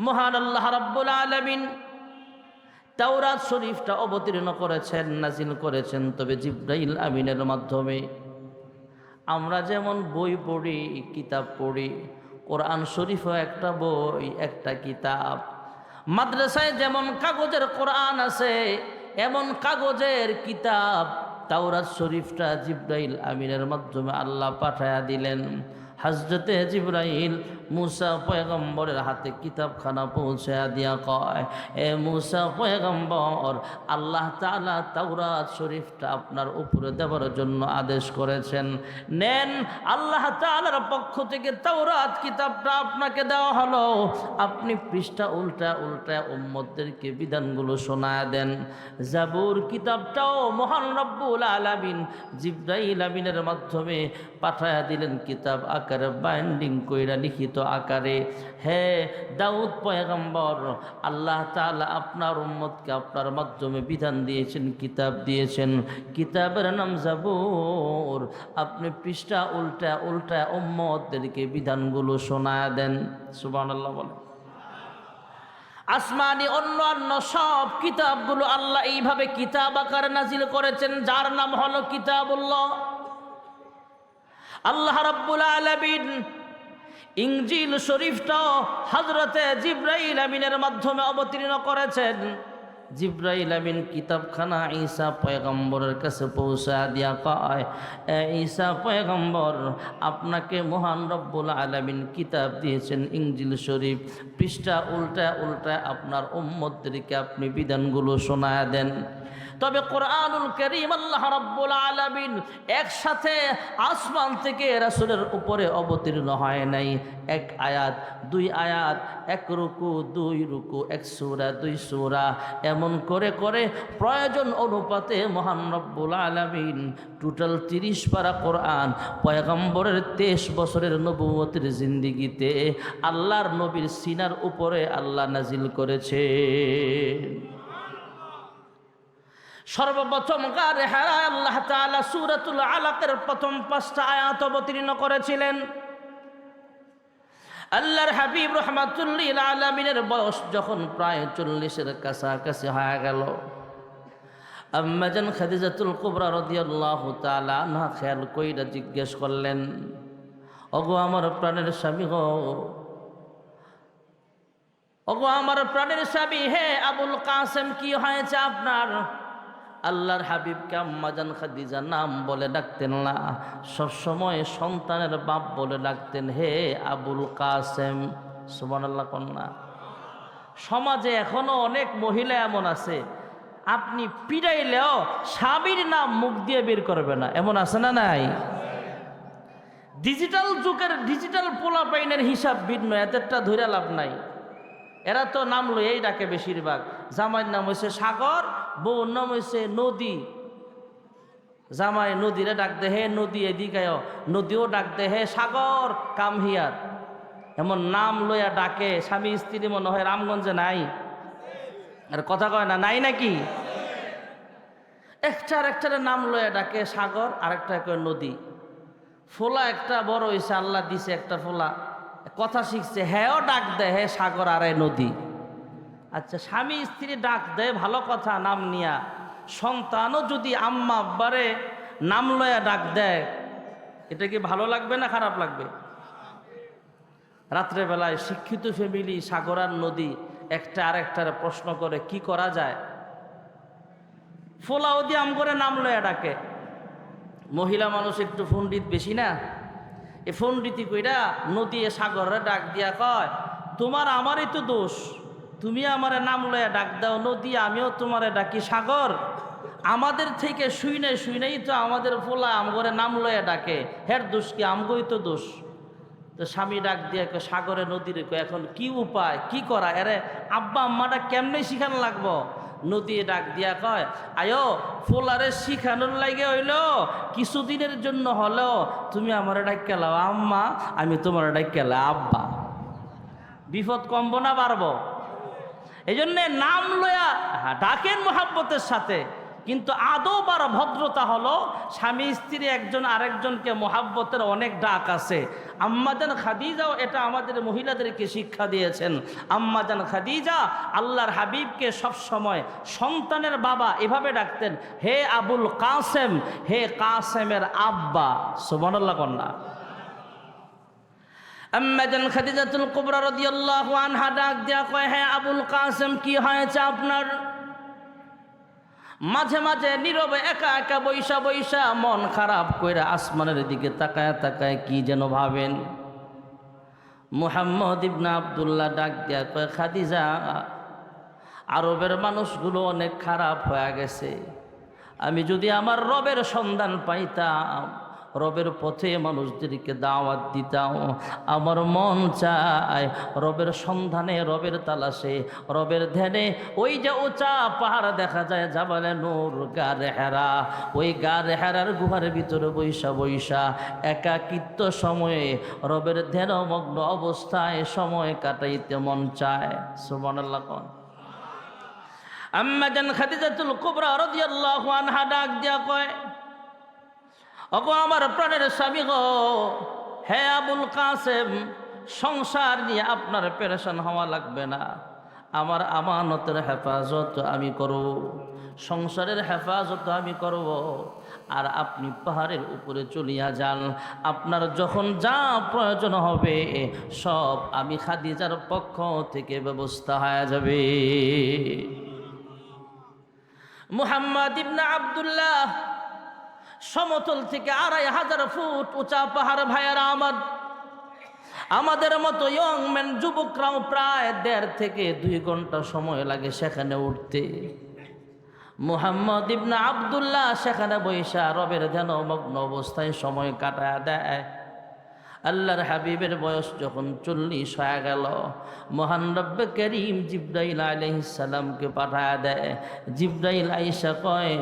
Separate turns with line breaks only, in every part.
মহান আল্লাহ রাব্বুল আলামিন তাওরাত শরীফটা অবতীর্ণ করেছেন, নাজিল করেছেন, তবে জিবরাইল আমিনের মাধ্যমে। আমরা যেমন বই পড়ি, কিতাব পড়ি, কোরআন শরীফও একটা বই, একটা কিতাব। মাদ্রাসায় যেমন কাগজের কোরআন আছে, এমন কাগজের কিতাব তাওরাত শরীফটা জিবরাইল আমিনের মাধ্যমে আল্লাহ পাঠায়া দিলেন। হযরতে জিবরাইল মুসা পয়গম্বরের হাতে কিতাবখানা পৌঁছায়া দিয়া কয়, এ মুসা পয়গম্বর, আল্লাহ তাআলা তাওরাত শরীফটা আপনার উপরে দেওয়ার জন্য আদেশ করেছেন। নেন, আল্লাহ তাআলার পক্ষ থেকে তাওরাত কিতাবটা আপনাকে দেওয়া হলো। আপনি পৃষ্ঠা উল্টা উল্টা উম্মতদেরকে বিধানগুলো শোনায়া দেন। জাবুর কিতাবটাও মহান রব্বুল আলামিন জিবরাইল আমিনের মাধ্যমে পাঠায়া দিলেন কিতাব আকারে, বাইন্ডিং কইরা লিখিত আকারে। হে দাউদ পয়গম্বর, আল্লাহ তাআলা আপনার উম্মতকে আপনার মাধ্যমে বিধান দিয়েছেন, কিতাব দিয়েছেন। কিতাবের নাম জাবুর। আপনি পৃষ্ঠা উল্টা উল্টা উম্মতদেরকে বিধানগুলো শোনায়া দেন। সুবহানাল্লাহ বলেন। আসমানি অন্যান্য সব কিতাবগুলো আল্লাহ এইভাবে কিতাব আকারে নাজিল করেছেন, যার নাম হলো কিতাবুল্লাহ। আল্লাহ রাব্বুল আলামিন ইনজিল শরীফটাও হযরতে জিবরাইল আমিনের মাধ্যমে অবতীর্ণ করেছেন। জিবরাইল আমিন কিতাবখানা ঈসা পয়গম্বরের কাছে পৌঁছা দিয়া কয়, ঈসা পয়গম্বর, আপনাকে মহান রব্বুল আলামিন কিতাব দিয়েছেন ইনজিল শরীফ, পৃষ্ঠা উল্টা উল্টা আপনার উম্মতদেরকে আপনি বিধানগুলো শোনায়া দেন। তবে কোরআনুল কারীম আল্লাহ রাব্বুল আলামিন একসাথে আসমান থেকে রাসূলের উপরে অবতীর্ণ হয় নাই। এক আয়াত, দুই আয়াত, এক রুকু, দুই রুকু, এক সূরা, দুই সূরা, এমন করে করে প্রয়োজন অনুপাতে মহান রব্বুল আলামিন টোটাল 30 পারা কোরআন পয়গম্বরের 23 বছরের নবুয়তের জিন্দেগিতে আল্লাহর নবীর সিনার উপরে আল্লাহ নাজিল করেছে। সর্বপ্রথম গারে হেরায় আল্লাহ তাআলা সূরাতুল আলাকের প্রথম 5টা আয়াত অবতীর্ণ করেছিলেন। আল্লাহর হাবিব রাহমাতুল লিল আলামিনের বয়স যখন প্রায় 40-এর কাছাকাছি হয়ে গেল, আম্মা জান খাদিজাতুল কুবরা রাদিয়াল্লাহু তাআলা আনহা খেয়াল কইরা জিজ্ঞেস করলেন, ওগো আমার প্রাণের স্বামী গো, ওগো আমার প্রাণের স্বামী, হে আবুল কাসেম, কি হয়েছে আপনার? আল্লাহর হাবিবকে আম্মা জান খাদিজা নাম বলে ডাকতেন না, সবসময় সন্তানের বাপ বলে ডাকতেন, হে আবুল কাসেম। সুবহানাল্লাহ কন্যা। সমাজে এখনো অনেক মহিলা এমন আছে, আপনি পিড়াইলেও স্বামীর নাম মুখ দিয়ে বের করবে না, এমন আছে না নাই? ডিজিটাল যুগের ডিজিটাল পোলাপাইনের হিসাব ভিন্ন, এদেরটা ধরে লাভ নাই। এরা তো নাম লইয়াই ডাকে বেশিরভাগ। জামাইয়ের নাম হয়েছে সাগর, বউর নাম হয়েছে নদী। জামাই নদীরে ডাক দে, হে নদী এদিকে, নদীও ডাক দে, হে সাগর কাম হিয়ার। এমন নাম লইয়া ডাকে স্বামী স্ত্রী, মনে হয় রামগঞ্জে নাই? আর কথা কয় না, নাই নাকি? একটার নাম লইয়া ডাকে সাগর, আরেকটা কয় নদী। ফোলা একটা বড় হয়েছে, আল্লাহ দিছে একটা ফোলা, কথা শিখছে, হ্যাঁ ডাক দেয়, হে সাগর আর নদী। আচ্ছা, স্বামী স্ত্রী ডাক দেয় ভালো কথা নাম নিয়া, সন্তানও যদি আম্মা আব্বারে নাম লয়া ডাক দেয়, এটা কি ভালো লাগবে না খারাপ লাগবে? রাত্রেবেলায় শিক্ষিত ফ্যামিলি সাগর আর নদী একটা আরেকটার প্রশ্ন করে, কি করা যায়? ফোলাও দিয়ে আম করে নাম লয়া ডাকে। মহিলা মানুষ একটু পণ্ডিত বেশি না, এ পণ্ডিতি কইরা নদী সাগরে ডাক দিয়া কয়, তোমার আমারই তো দোষ, তুমি আমারে নাম লয়া ডাক দাও নদী, আমিও তোমারে ডাকি সাগর। আমাদের থেকে শুই নাই তো আমাদের ফোলা আমগরে নাম লয়া ডাকে, হের দোষ কি? আমগোই তো দোষ। তো স্বামী ডাক দিয়া কয়, সাগরে নদীরে কয়, এখন কি উপায়, কি করা? এরে আব্বা আম্মাটা কেমনে শিখানো লাগবো? নদী ডাক দিয়া কয়, আয়ো ফোলারে শিখানোর লাগে হইল কিছুদিনের জন্য হলেও তুমি আমার ডাক লাও আম্মা, আমি তোমার ডাক লাও আব্বা। বিপদ কমবো না বাড়বো? এই জন্যে নাম লয়া ডাকেন মোহাব্বতের সাথে, কিন্তু আদব আর ভদ্রতা হলো স্বামী স্ত্রী একজন আরেকজনকে মোহাব্বতের অনেক ডাক আছে। আম্মাজান খাদিজাও এটা আমাদের মহিলাদেরকে শিক্ষা দিয়েছেন। আম্মাজান খাদিজা আল্লাহর হাবিবকে সব সময় সন্তানের বাবা এভাবে ডাকতেন, হে আবুল কাসেম, হে কাসেমের আব্বা। সুবহানাল্লাহ কন্যা। আম্মাজান খাদিজাতুল কুবরা রাদিয়াল্লাহু আনহা ডাক দিয়া কয়, হে আবুল কাসেম, কি হয়েছে আপনার? মাঝে মাঝে নীরবে একা একা বৈশা বৈশা মন খারাপ কইরা আসমানের দিকে তাকায় তাকায় কি যেন ভাবেন। মুহাম্মদ ইবনে আব্দুল্লাহ ডাক দিয়া কয়, খাদিজা, আরবের মানুষগুলো অনেক খারাপ হয়ে গেছে। আমি যদি আমার রবের সন্ধান পাইতাম, রবের পথে মানুষদেরকে দাওয়াত দিতাম, আমার মন চায় রবের সন্ধানে, রবের তালাশে, রবের ধ্যানে ওই যে উঁচা পাহাড় দেখা যায় জাবালে নূর, গারে হেরা, ওই গারে হেরার গুহার ভিতরে বৈশা বৈশা একাকিত্ব সময়ে রবের ধ্যানমগ্ন অবস্থায় সময় কাটাইতে মন চায়। সুবহানাল্লাহ। আম্মাজান খাদিজাতুল কুবরা রাদিয়াল্লাহু আনহা ডাক দিয়া কয়, ওগো আমার প্রাণের স্বামী গো, হে আবুল কাসেম, সংসার নিয়ে আপনার পেরেশান হওয়া লাগবে না। আমার আমানতের হেফাজত আমি করব, সংসারের হেফাজত আমি করব, আর আপনি পাহাড়ের উপরে চলিয়া যান। আপনার যখন যা প্রয়োজন হবে সব আমি খাদিজার পক্ষ থেকে ব্যবস্থা হয়ে যাবে। মুহাম্মদ ইবনে আব্দুল্লাহ সমতল থেকে 2500 ফুট উঁচা পাহাড়। ভাইয়ারা আমার, আমাদের মতো ইয়ং ম্যান যুবকরাও প্রায় 1.5 থেকে 2 ঘন্টা সময় লাগে সেখানে উঠতে। মুহাম্মদ ইবনে আব্দুল্লাহ সেখানে বৈশা রবের ধ্যানমগ্ন অবস্থায় সময় কাটায় দেয়। আল্লাহর হাবিবের বয়স যখন 40 হয়ে গেল, মহান রব্বে করিম জিব্রাইল আলাইহিস সালামকে পাঠায় দেয়। জিব্রাইল আইসা কয়,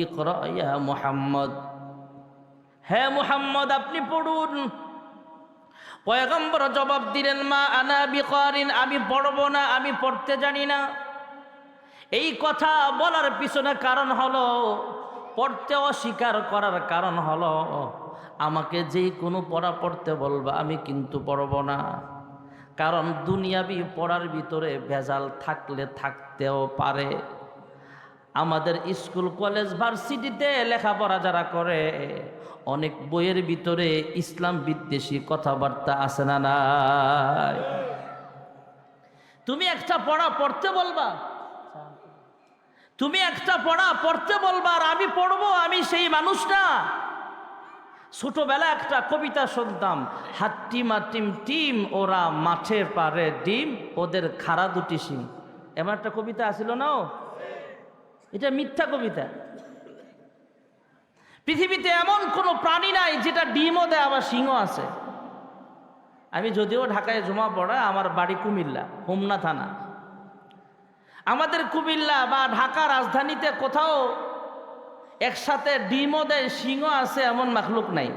ইকরা ইয়া মুহাম্মদ, হে মুহাম্মদ আপনি পড়ুন। পয়গম্বর জবাব দিলেন, মা আনা বিকারিন, আমি পড়ব না, আমি পড়তে জানি না। এই কথা বলার পিছনে কারণ হলো, পড়তে অস্বীকার করার কারণ হলো, আমাকে যেই কোনো পড়া পড়তে বলবা আমি কিন্তু পড়ব না। কারণ দুনিয়াবি পড়ার ভিতরে ভেজাল থাকলে থাকতেও পারে। আমাদের স্কুল কলেজ ভার্সিটিতে লেখাপড়া যারা করে, অনেক বইয়ের ভিতরে ইসলাম বিদ্বেষী কথাবার্তা আছে না নাই? তুমি একটা পড়া পড়তে বলবা, তুমি একটা পড়া পড়তে বলবা আর আমি পড়বো, আমি সেই মানুষ না। ছোটবেলা একটা কবিতা শুনতাম, হাট্টি মাটিম টিম ওরা মাঠে পারে ডিম, ওদের খাড়া 2টি শিং। এমন একটা কবিতা আছিল না? এটা মিথ্যা কবিতা। পৃথিবীতে এমন কোনো প্রাণী নাই যেটা ডিমও দেয় আবার শিংও আছে। আমি যদিও ঢাকায় জমা পড়া, আমার বাড়ি কুমিল্লা, হোমনা থানা। আমাদের কুমিল্লা বা ঢাকা রাজধানীতে কোথাও একসাথে ডিমও দেয় শিংও আছে এমন মাখলুক নাই।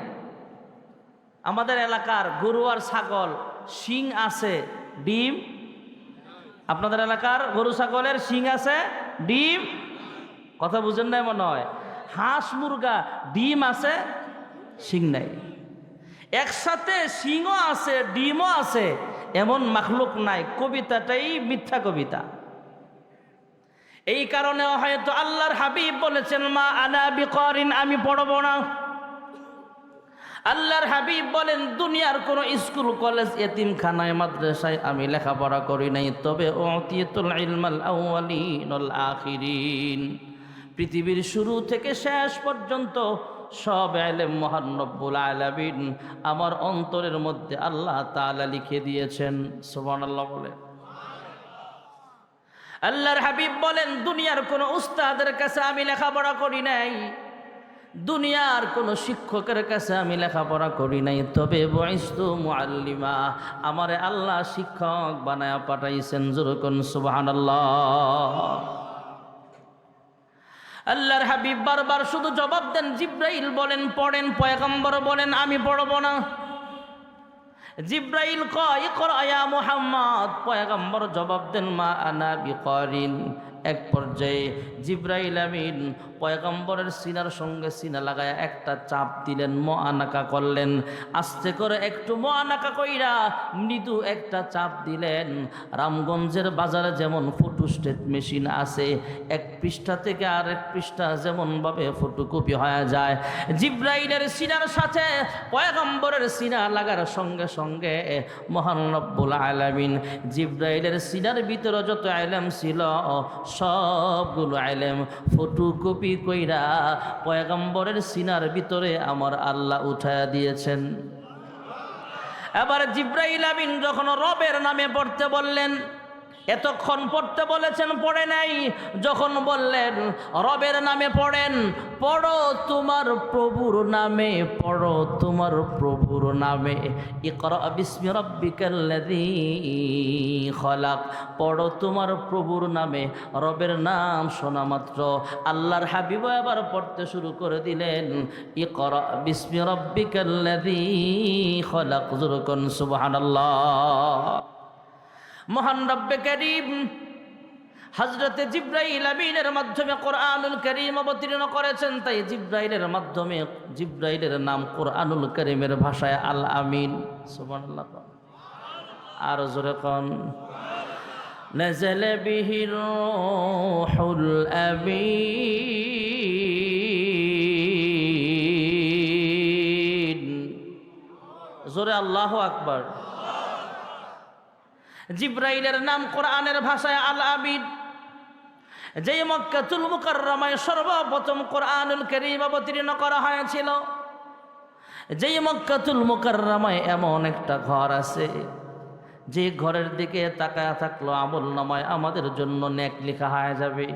আমাদের এলাকার গরু আর ছাগল শিং আছে, ডিম। আপনাদের এলাকার গরু ছাগলের শিং আছে, ডিম। কথা বুঝেন না মনে হয়? হাঁস মুরগা ডিম আছে, শিং নাই। একসাথে শিংও আছে ডিমও আছে এমন মাখলুক নাই। কবিতাটাই মিথ্যা কবিতা। এই কারণে হয়তো আল্লাহর হাবিব বলেছেন, মা আনা বিকারিন, আমি পড়ব না। আল্লাহর হাবিব বলেন, দুনিয়ার কোন স্কুল কলেজ এতিমখানায় মাদ্রাসায় আমি লেখাপড়া করি নাই, তবে উতিতুল ইলমাল আউয়ালিন ওয়াল আখিরিন, পৃথিবীর শুরু থেকে শেষ পর্যন্ত সব ইলম মহান রব্বুল আলামিন আমার অন্তরের মধ্যে আল্লাহ তাআলা লিখে দিয়েছেন। সুবহানাল্লাহ বলে। আল্লাহর হাবিব বলেন, দুনিয়ার কোন উস্তাদের কাছে আমি লেখাপড়া করি নাই, দুনিয়ার কোন শিক্ষকের কাছে আমি লেখাপড়া করি নাই, তবে বুইস্তু মুআল্লিমা, আমারে আল্লাহ শিক্ষক বানায়া পাঠাইছেন। যেরকম সুবহানাল্লাহ। আল্লাহর হাবিব বারবার শুধু জবাব দেন, জিব্রাইল বলেন পড়েন, পয়গম্বর বলেন আমি পড়ব না। জিব্রাইল কয় ইকরা ইয়া মুহাম্মদ, পয়গম্বর জবাব দেন মা আনা বিকারিন, এক পর্যায়ে জিব্রাইল আমিন পয়গম্বরের সিনার সঙ্গে সিনা লাগায় একটা চাপ দিলেন, মুআনাকা করলেন, আস্তে করে একটু মুআনাকা কইরা মৃদু একটা চাপ দিলেন। রামগঞ্জের বাজারে যেমন ফটোস্টেট মেশিন আছে, এক পৃষ্ঠা থেকে আরেক পৃষ্ঠা যেমনভাবে ফটোকপি হয়ে যায়, জিব্রাইলের সিনার সাথে পয়গম্বরের সিনা লাগার সঙ্গে সঙ্গে মহান রব্বুল আলামিন জিব্রাইলের সিনার ভিতরে যত ইলম ছিল সবগুলো ইলম ফটোকপি কইরা পয়গম্বরের সিনার ভিতরে আমার আল্লাহ উঠায়া দিয়েছেন। এবার জিব্রাইল আমিন যখন রবের নামে পড়তে বললেন, এতক্ষণ পড়তে বলেছেন পড়ে নাই, যখন বললেন রবের নামে পড়েন, পড়ো তোমার প্রভুর নামে, পড়ো তোমার প্রভুর নামে, ইকরা বিসমি রাব্বিকাল্লাযী খলাক, পড়ো তোমার প্রভুর নামে। রবের নাম শোনা মাত্র আল্লাহর হাবিব এবার পড়তে শুরু করে দিলেন, ইকরা বিসমি রাব্বিকাল্লাযী খলাক। যুরকুন সুবহানাল্লাহ। মহান রব্বে করিম হযরতে জিব্রাইল আমিনের মাধ্যমে কোরআনুল কারীম অবতীর্ণ করেছেন, তাই জিব্রাইলের মাধ্যমে জিব্রাইলের নাম কোরআনুল কারীমের ভাষায় আল আমিন। সুবহানাল্লাহ। আর জোরে কোন নাযালা বিহির রূহুল আমিন। জোরে আল্লাহু আকবার। জিব্রাইলের নাম কোরআনের ভাষায় আল আমিন। যেই মক্কাতুল মুকাররমায় সর্বপ্রথম কোরআনুল কারীম অবতীর্ণ করা হয়েছিল, যেই মক্কাতুল মুকাররমায় এমন একটা ঘর আছে, যে ঘরের দিকে তাকায় থাকলো আমল নামায় আমাদের জন্য নেক লেখা হয়ে যাবে।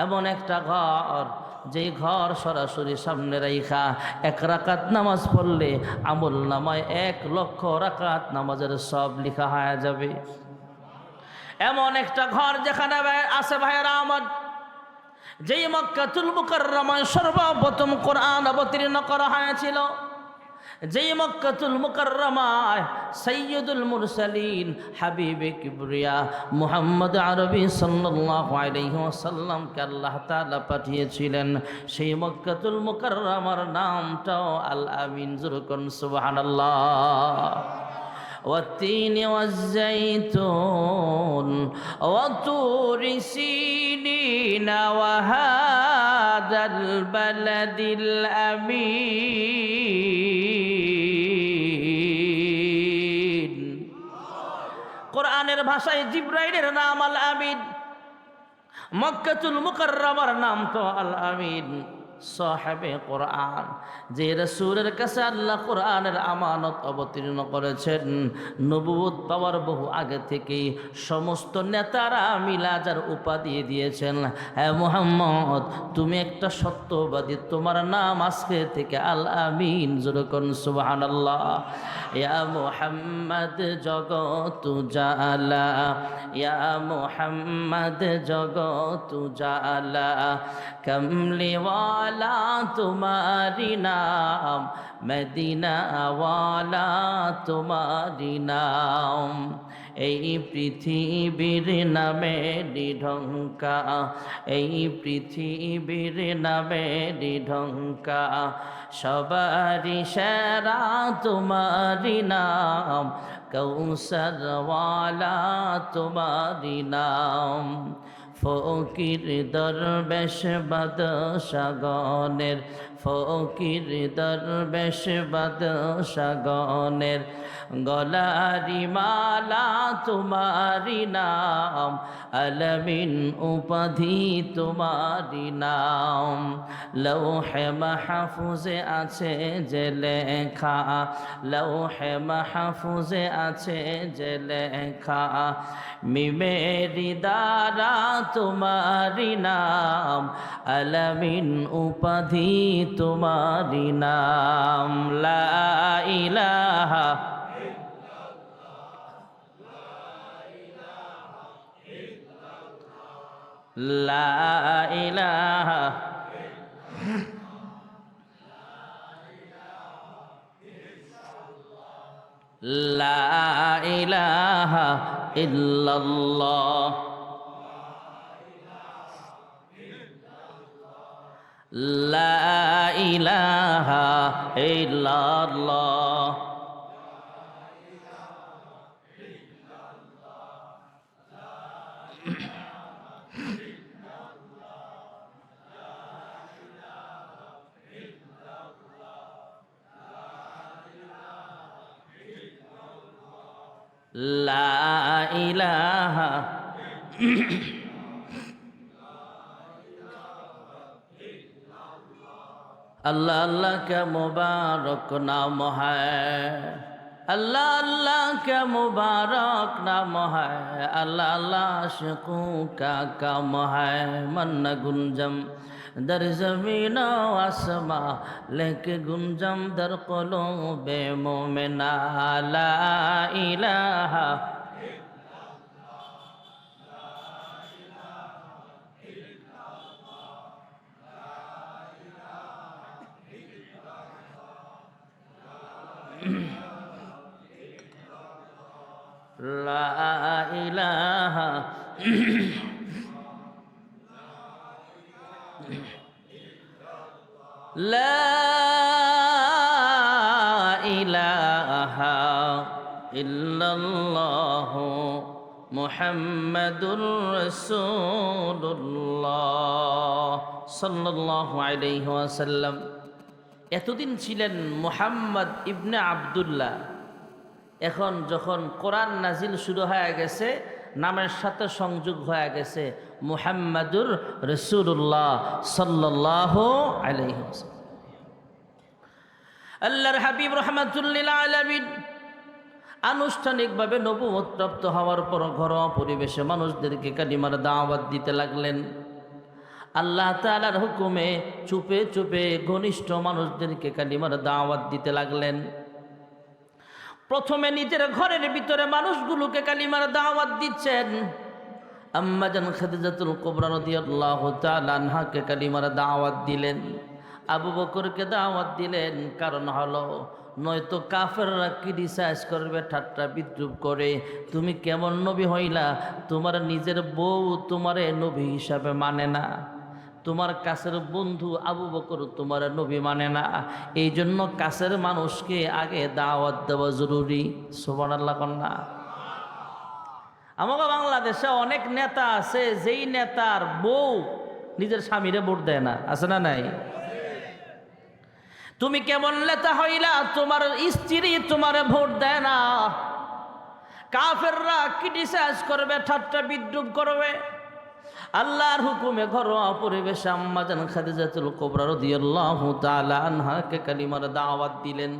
এমন একটা ঘর, যেই ঘর সরাসরি সামনে রাইখা এক রাকাত নামাজ পড়লে আমল নামায় 1,00,000 রাকাত নামাজের সব লেখা হয়ে যাবে। এমন একটা ঘর যেখানে আছে ভাইয়েরা আমার, যেই মক্কাতুল মুকাররমায় সর্বপ্রথম কোরআন অবতীর্ণ করা হয়েছিল, যেই মক্কাতুল মুকাররমায় সাইয়্যিদুল মুরসালিন হাবিবে কিবরিয়া মুহাম্মদ আরবি সাল্লাল্লাহু আলাইহি ওয়াসাল্লামকে আল্লাহ তাআলা পাঠিয়েছিলেন, সেই মক্কাতুল মুকাররমার নামটাও আল আমিন। যুরকুন সুবহানাল্লাহ। والتين والزيتون وطور سينين وهذا البلد الأمين। কোরআনের ভাষায় জিব্রাইলের নাম আল আমিন, মক্কাতুল মুকাররমার নাম তো আল আমিন। সাহেবে কোরআন, যে রাসূলের কাছে আল্লাহ কোরআনের আমানত অবতীর্ণ করেছেন, নবুয়ত পাওয়ার বহু আগে থেকেই সমস্ত নেতারা মিলাজার উপাধি দিয়েছেন, হ্যাঁ মুহাম্মদ তুমি একটা সত্যবাদী, তোমার নাম আজকে থেকে আল আমিন। যুরকুন সুবহানাল্লাহ। ইয়া মুহাম্মদ জগত জালা, ইয়া মুহাম্মদ জগত জালা, কমলি वाला तुम्हारी नाम, मदीना वाला तुम्हारी नाम। এই পৃথিবীর নামে ঢঙ্কা, এই পৃথিবীর নামে ঢঙ্কা, সবারি সেরা তোমারি নাম, কৌসর ওয়ালা তোমারি নাম। ফকির দরবেশ বাদশাগণের, ফকির দরবেশ বাদশাগণের গলারি মালা তোমারি নাম, আলমিন উপাধি তোমারি নাম। লৌহে মাহফুজে আছে যে লেখা, লৌহে মাহফুজে আছে যে লেখা, মিমেরি দ্বারা তোমারি নাম, আলমিন উপাধি তোমারি নাম। লা ইলাহা লা ইলাহা লা ইলাহা ইল্লাল্লাহ। লা ইলাহা ইল্লাল্লাহ লা ইলাহা अल्लाह अल्लाह क्या मुबारक नाम है, अल्लाह अल्लाह क्या मुबारक नाम है, अल्लाह अल्लाह आशिकों का काम है। मन गुंजम दर ज़मीन आसमां लेके गुंजम दर क़ुलूबे मोमिना। ला इलाहा ला इलाहा ला इलाहा इल्लल्लाह मुहम्मदुर रसूलुल्लाह सल्लल्लाहु अलैहि वसल्लम। এতদিন ছিলেন মুহাম্মদ ইবনে আব্দুল্লাহ। এখন যখন কোরআন নাজিল শুরু হয়ে গেছে, নামের সাথে সংযোগ হয়ে গেছে মুহাম্মাদুর রাসূলুল্লাহ সাল্লাল্লাহু আলাইহি ওয়াসাল্লাম। আল্লাহর হাবিব রাহমাতুল লিল আলামিন আনুষ্ঠানিকভাবে নবুয়ত প্রাপ্ত হওয়ার পর ঘরোয়া পরিবেশে মানুষদেরকে কালিমার দাওয়াত দিতে লাগলেন। আল্লাহ তাআলার হুকুমে চুপে চুপে ঘনিষ্ঠ মানুষদেরকে কালিমার দাওয়াত দিতে লাগলেন। প্রথমে নিজের ঘরের ভিতরে মানুষগুলোকে কালিমার দাওয়াত দিচ্ছেন। আম্মা জান খাদিজাতুল কুবরা রাদিয়াল্লাহু তাআলা আনহাকে কালিমার দাওয়াত দিলেন, আবু বকরকে দাওয়াত দিলেন। কারণ হলো নয়তো কাফেররা ক্রিটিসাইজ করবে, ঠাট্টা বিদ্রুপ করে, তুমি কেমন নবী হইলা, তোমার নিজের বউ তোমারে নবী হিসাবে মানে না, তোমার কাছের বন্ধু আবু বকর তোমার নবী মানে না। এই জন্য কাছের মানুষকে আগে দাওয়াত দেওয়া জরুরি। সুবহানাল্লাহ কন্যা। আমাদের বাংলাদেশে অনেক নেতা আছে যেই নেতার বউ নিজের স্বামীরে ভোট দেয় না, আছে না নাই? তুমি কেমন নেতা হইলা, তোমার স্ত্রী তোমার ভোট দেয় না। কাফেররা ক্রিটিসাইজ করবে, ঠাট্টা বিদ্রুপ করবে। আল্লাহর হুকুমে ঘরোয়া পরিবেশে আম্মা জান খাদিজাতুল কুবরা রাদিয়াল্লাহু তাআলা আনহাকে কালিমার দাওয়াত দিলেন।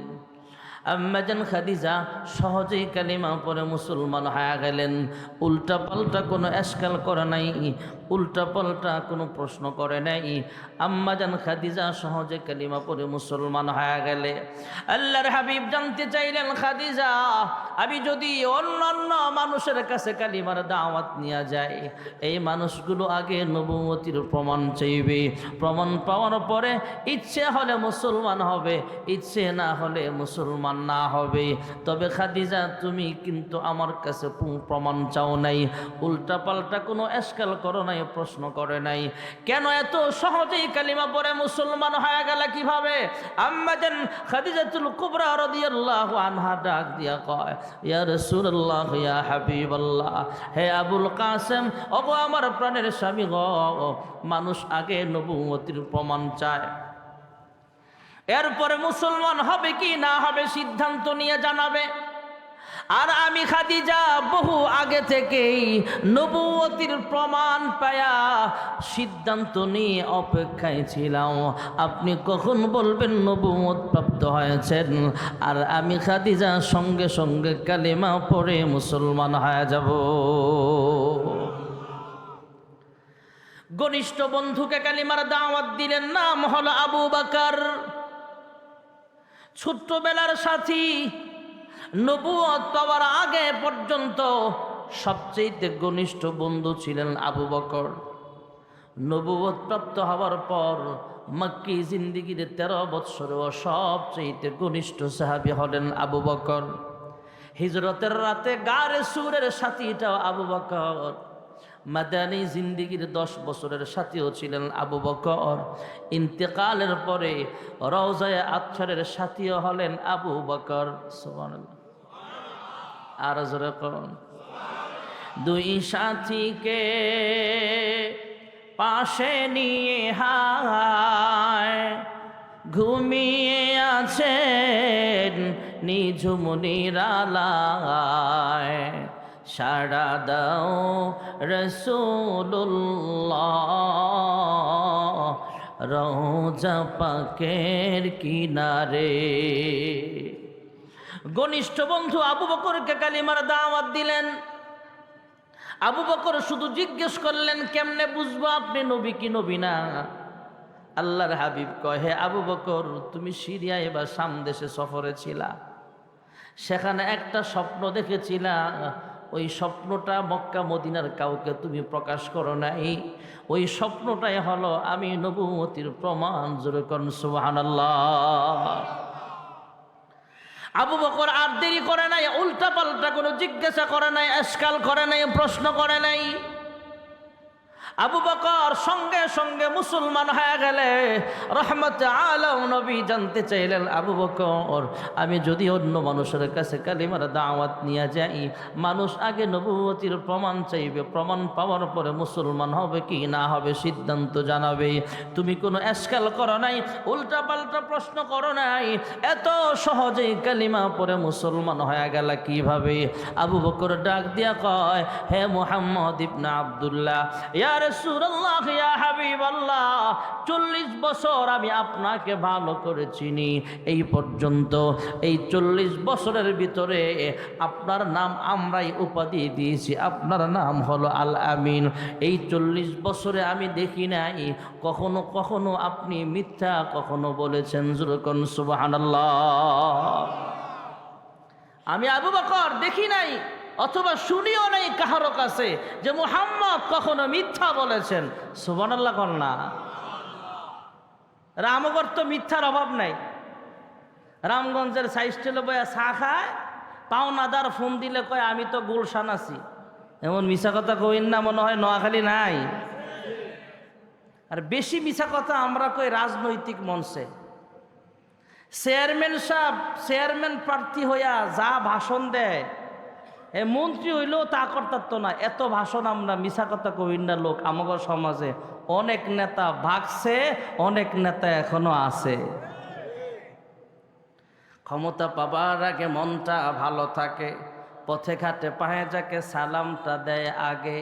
আম্মা জান খাদিজা সহজেই কালিমা পড়ে মুসলমান হয়ে গেলেন। উল্টা পাল্টা কোনো এশকাল করে নাই, উল্টা পাল্টা কোনো প্রশ্ন করে নাই। আম্মা জান খাদিজা সহজে কালিমা পড়ে মুসলমান হয়ে গেলে আল্লাহর হাবিব জানতে চাইলেন, খাদিজা আমি যদি অন্যান্য মানুষের কাছে কালিমার দাওয়াত নিয়ে যাই, এই মানুষগুলো আগে নবুয়তির প্রমাণ চাইবে, প্রমাণ পাওয়ার পরে ইচ্ছে হলে মুসলমান হবে, ইচ্ছে না হলে মুসলমান না হবে। তবে খাদিজা তুমি কিন্তু আমার কাছে প্রমাণ চাও নাই, উল্টা পাল্টা কোনো এশকাল করো নাই, প্রশ্ন করে নাই, কেন এত সহজেই কালিমা পড়ে মুসলমান হয়ে গেল কিভাবে? আম্মা জান খাদিজাতুল কুবরা রাদিয়াল্লাহু আনহা ডাক দিয়া কয়, ইয়া রাসূলুল্লাহ ইয়া হাবিবাল্লাহ, হে আবুল কাসেম, ওগো আমার প্রাণের স্বামী গো, মানুষ আগে নবুয়তির প্রমাণ চায়, এরপরে মুসলমান হবে কি না হবে সিদ্ধান্ত নিয়ে জানাবে। আর আমি খাদিজা বহু আগে থেকেই নবুয়তির প্রমাণ পায়া সিদ্ধান্ত নিয়ে অপেক্ষায় ছিলাম, আপনি কখন বলবেন নবুয়ত প্রাপ্ত হয়েছেন, আর আমি খাদিজা সঙ্গে সঙ্গে কালিমা পড়ে মুসলমান হয়ে যাব। ঘনিষ্ঠ বন্ধুকে কালিমার দাওয়াত দিলেন, নাম হলো আবু বকর। ছোট্টবেলার সাথী, নবুয়ত পাওয়ার আগে পর্যন্ত সবচেয়ে ঘনিষ্ঠ বন্ধু ছিলেন আবু বকর। নবুয়ত প্রাপ্ত হওয়ার পর মক্কি জিন্দেগির 13 বৎসরেও সবচেয়ে ঘনিষ্ঠ সাহাবী হলেন আবু বকর। হিজরতের রাতে গারে সুরের সাথীটাও আবু বকর। মাদানী জিন্দিগির 10 বছরের সাথীও ছিলেন আবু বকর। ইন্তেকালের পরে রওজায়ে আতহারের সাথীও হলেন আবু বকর। সুবহানাল্লাহ। আর জোরে কোন দুই সাথীকে পাশে নিয়ে হায় ঘুমিয়ে আছেন নিঝুম নিরালায়, সাড়া দাও রাসূলুল্লাহ রওজা পাকের কিনারে। ঘনিষ্ঠ বন্ধু আবু বকরকে কালিমার দাওয়াত দিলেন। আবু বকর শুধু জিজ্ঞেস করলেন, কেমনে বুঝবো আপনি নবী কি নবী না? আল্লাহর হাবিব কয়, হে আবু বকর, তুমি সিরিয়ায় বা শাম দেশে সফরে ছিলা, সেখানে একটা স্বপ্ন দেখেছিলা। ওই স্বপ্নটা মক্কা মদিনার কাউকে তুমি প্রকাশ করো নাই। ওই স্বপ্নটাই হলো আমি নবুয়তির প্রমাণ। জোরে করুন সুবহানাল্লাহ। আবু বকর আর দেরি করে নাই, উল্টা পাল্টা কোনো জিজ্ঞাসা করে নাই, এশকাল করে নাই, প্রশ্ন করে নাই। আবু বকর সঙ্গে সঙ্গে মুসলমান হয়ে গেলে রহমত আলম নবী জানতে চাইলেন, আবু বকর, আমি যদি অন্য মানুষের কাছে কালিমার দাওয়াত নিয়ে যাই, মানুষ আগে নবুয়তির প্রমাণ চাইবে, প্রমাণ পাওয়ার পরে মুসলমান হবে কি না হবে সিদ্ধান্ত জানাবে। তুমি কোনো এশকাল করো নাই, উল্টা পাল্টা প্রশ্ন করো নাই, এত সহজেই কালিমা পরে মুসলমান হয়ে গেল কিভাবে? আবু বকর ডাক দিয়া কয়, হে মুহাম্মদ ইবনে আব্দুল্লাহ, ইয়া রাসূলুল্লাহ, ইয়া হাবিবাল্লাহ, 40 বছর আমি আপনাকে ভালো করে চিনি। এই পর্যন্ত এই 40 বছরের ভিতরে আপনার নাম আমরাই উপাধি দিয়েছি, আপনার নাম হলো আল আমিন। এই 40 বছরে আমি দেখি নাই কখনো কখনো আপনি মিথ্যা কখনো বলেছেন। যুরকন সুবহানাল্লাহ। আমি আবু বকর দেখি নাই অথবা শুনিও নাই কাহারো কাছে যে মুহাম্মদ কখনো মিথ্যা বলেছেন। সুবহানাল্লাহ কর না। রামগর তো মিথ্যার অভাব নাই। রামগঞ্জের সাইস্টেলে বয়া চা খায়, পাওনাদার ফোন দিলে কয় আমি তো গুলশান আছি। এমন মিছা কথা কইন না, মনে হয় নোয়াখালী নাই। আর বেশি মিছা কথা আমরা কই রাজনৈতিক মঞ্চে। চেয়ারম্যান সাহেব চেয়ারম্যান প্রার্থী হইয়া যা ভাষণ দেয়, এ মন্ত্রী হইলেও তা করতাম না। এত ভাষণ আমরা মিছা কথা কইন না লোক। আমাদের সমাজে অনেক নেতা ভাগছে, অনেক নেতা এখনো আছে। ক্ষমতা পাবার আগে মনটা ভালো থাকে, পথে ঘাটে পায়ে যাকে সালামটা দেয় আগে।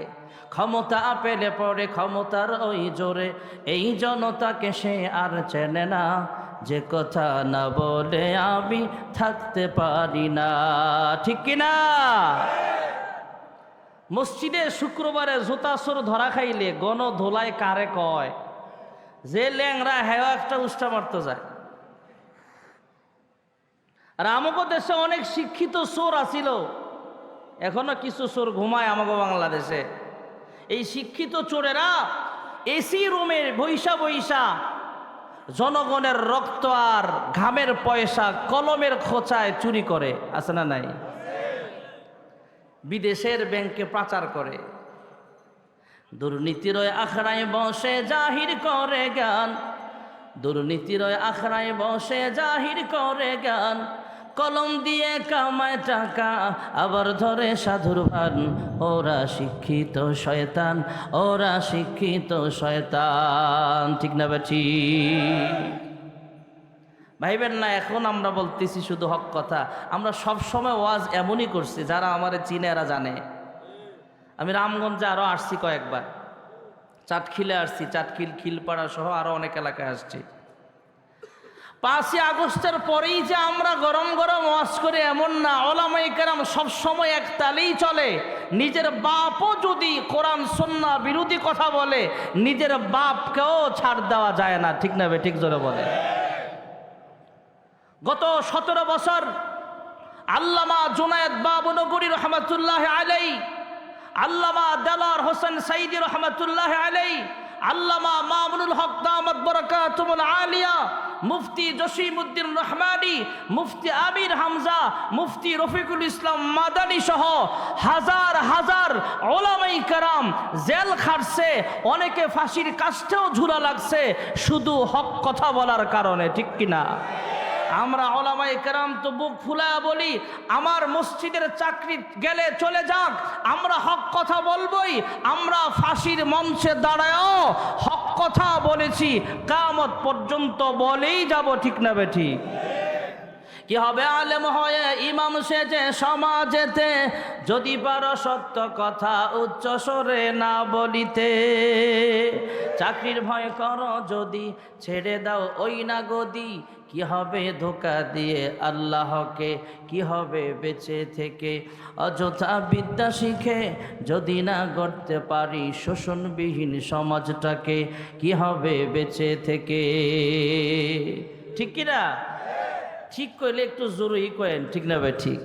ক্ষমতা পেলে পরে ক্ষমতার ওই জোরে এই জনতাকে সে আর চেনে না। যে কথা না বলে আমি থাকতে পারি না, ঠিক কিনা? মসজিদে শুক্রবারে জুতাসুর ধরা খাইলে গণ ধোলায় কারে কয়? যে ল্যাংরা হেওয়া একটা উষ্টা মারতে যায়। আর আমাকে দেশে অনেক শিক্ষিত চোর আছিল, এখনো কিছু চোর ঘুমায় আমাকে বাংলাদেশে। এই শিক্ষিত চোরেরা এসি রুমের বৈশা বৈশা জনগণের রক্ত আর ঘামের পয়সা কলমের খোঁচায় চুরি করে, আছে না নাই? বিদেশের ব্যাংকে পাচার করে। দুর্নীতির আখড়ায় বসে জাহির করে জ্ঞান, দুর্নীতির আখড়ায় বসে জাহির করে জ্ঞান। কলম দিয়ে কামায় টাকা আবার ধরে সাধুর ভান। ওরা শিক্ষিত শয়তান, ওরা শিক্ষিত শয়তান, ঠিক না বেঠি? ভাইবেন না, এখন আমরা বলতেছি শুধু হক কথা। আমরা সব সময় ওয়াজ এমনই করছি, যারা আমার চিনে এরা জানে। আমি রামগঞ্জে আরও আসছি কয়েকবার, চাটখিলে আসছি, চাটখিল খিলপাড়া সহ আরও অনেক এলাকায় আসছি। 5ই আগস্টের পরেই যে আমরা গরম গরম ওয়াজ করে এমন না। ওলামায়ে কেরাম সবসময় এক তালেই চলে। নিজের বাপও যদি কোরআন সুন্নাহ বিরোধী কথা বলে, নিজের বাপকেও ছাড় দেওয়া যায় না, ঠিক না ঠিক? জোরে বলে। গত 17 বছর আল্লামা জুনায়েদ বাবুনগরী রহমাতুল্লাহ আলাইহি, আল্লামা দেলাওয়ার হোসেন সাইদি রহমাতুল্লাহ আলাইহি, আল্লামা মামুনুল হক দামাত বারাকাতুহুল আলিয়া মুফতি জসিমউদ্দিন রহমানী, মুফতি আমির হামজা, মুফতি রফিকুল ইসলাম মাদানী সহ হাজার হাজার ওলামাই কেরাম জেল খাটছে, অনেকে ফাঁসির কাষ্ঠেও ঝুলা লাগছে শুধু হক কথা বলার কারণে, ঠিক কিনা? আমরা ওলামায়ে কেরাম তো বুক ফুলা বলি, আমার মসজিদের চাকরি গেলে চলে যাক, আমরা হক কথা বলবই। আমরা ফাঁসির মঞ্চে দাঁড়ায়ও হক কথা বলেছি, কিয়ামত পর্যন্ত বলেই যাব, ঠিক না বেঠি? কি হবে আলেম হয়ে ইমাম সেজে সমাজেতে, যদি পারো সত্য কথা উচ্চ স্বরে না বলিতে। চাকরির ভয় করো যদি ছেড়ে দাও ওই না গদি, কি হবে ধোকা দিয়ে আল্লাহকে, কি হবে বেঁচে থেকে? অযথা বিদ্যা শিখে যদি না গড়তে পারি শোষণবিহীন সমাজটাকে, কি হবে বেঁচে থেকে? ঠিক কিনা? ঠিক কইলে একটু জরুরি করেন, ঠিক না ভাই? ঠিক।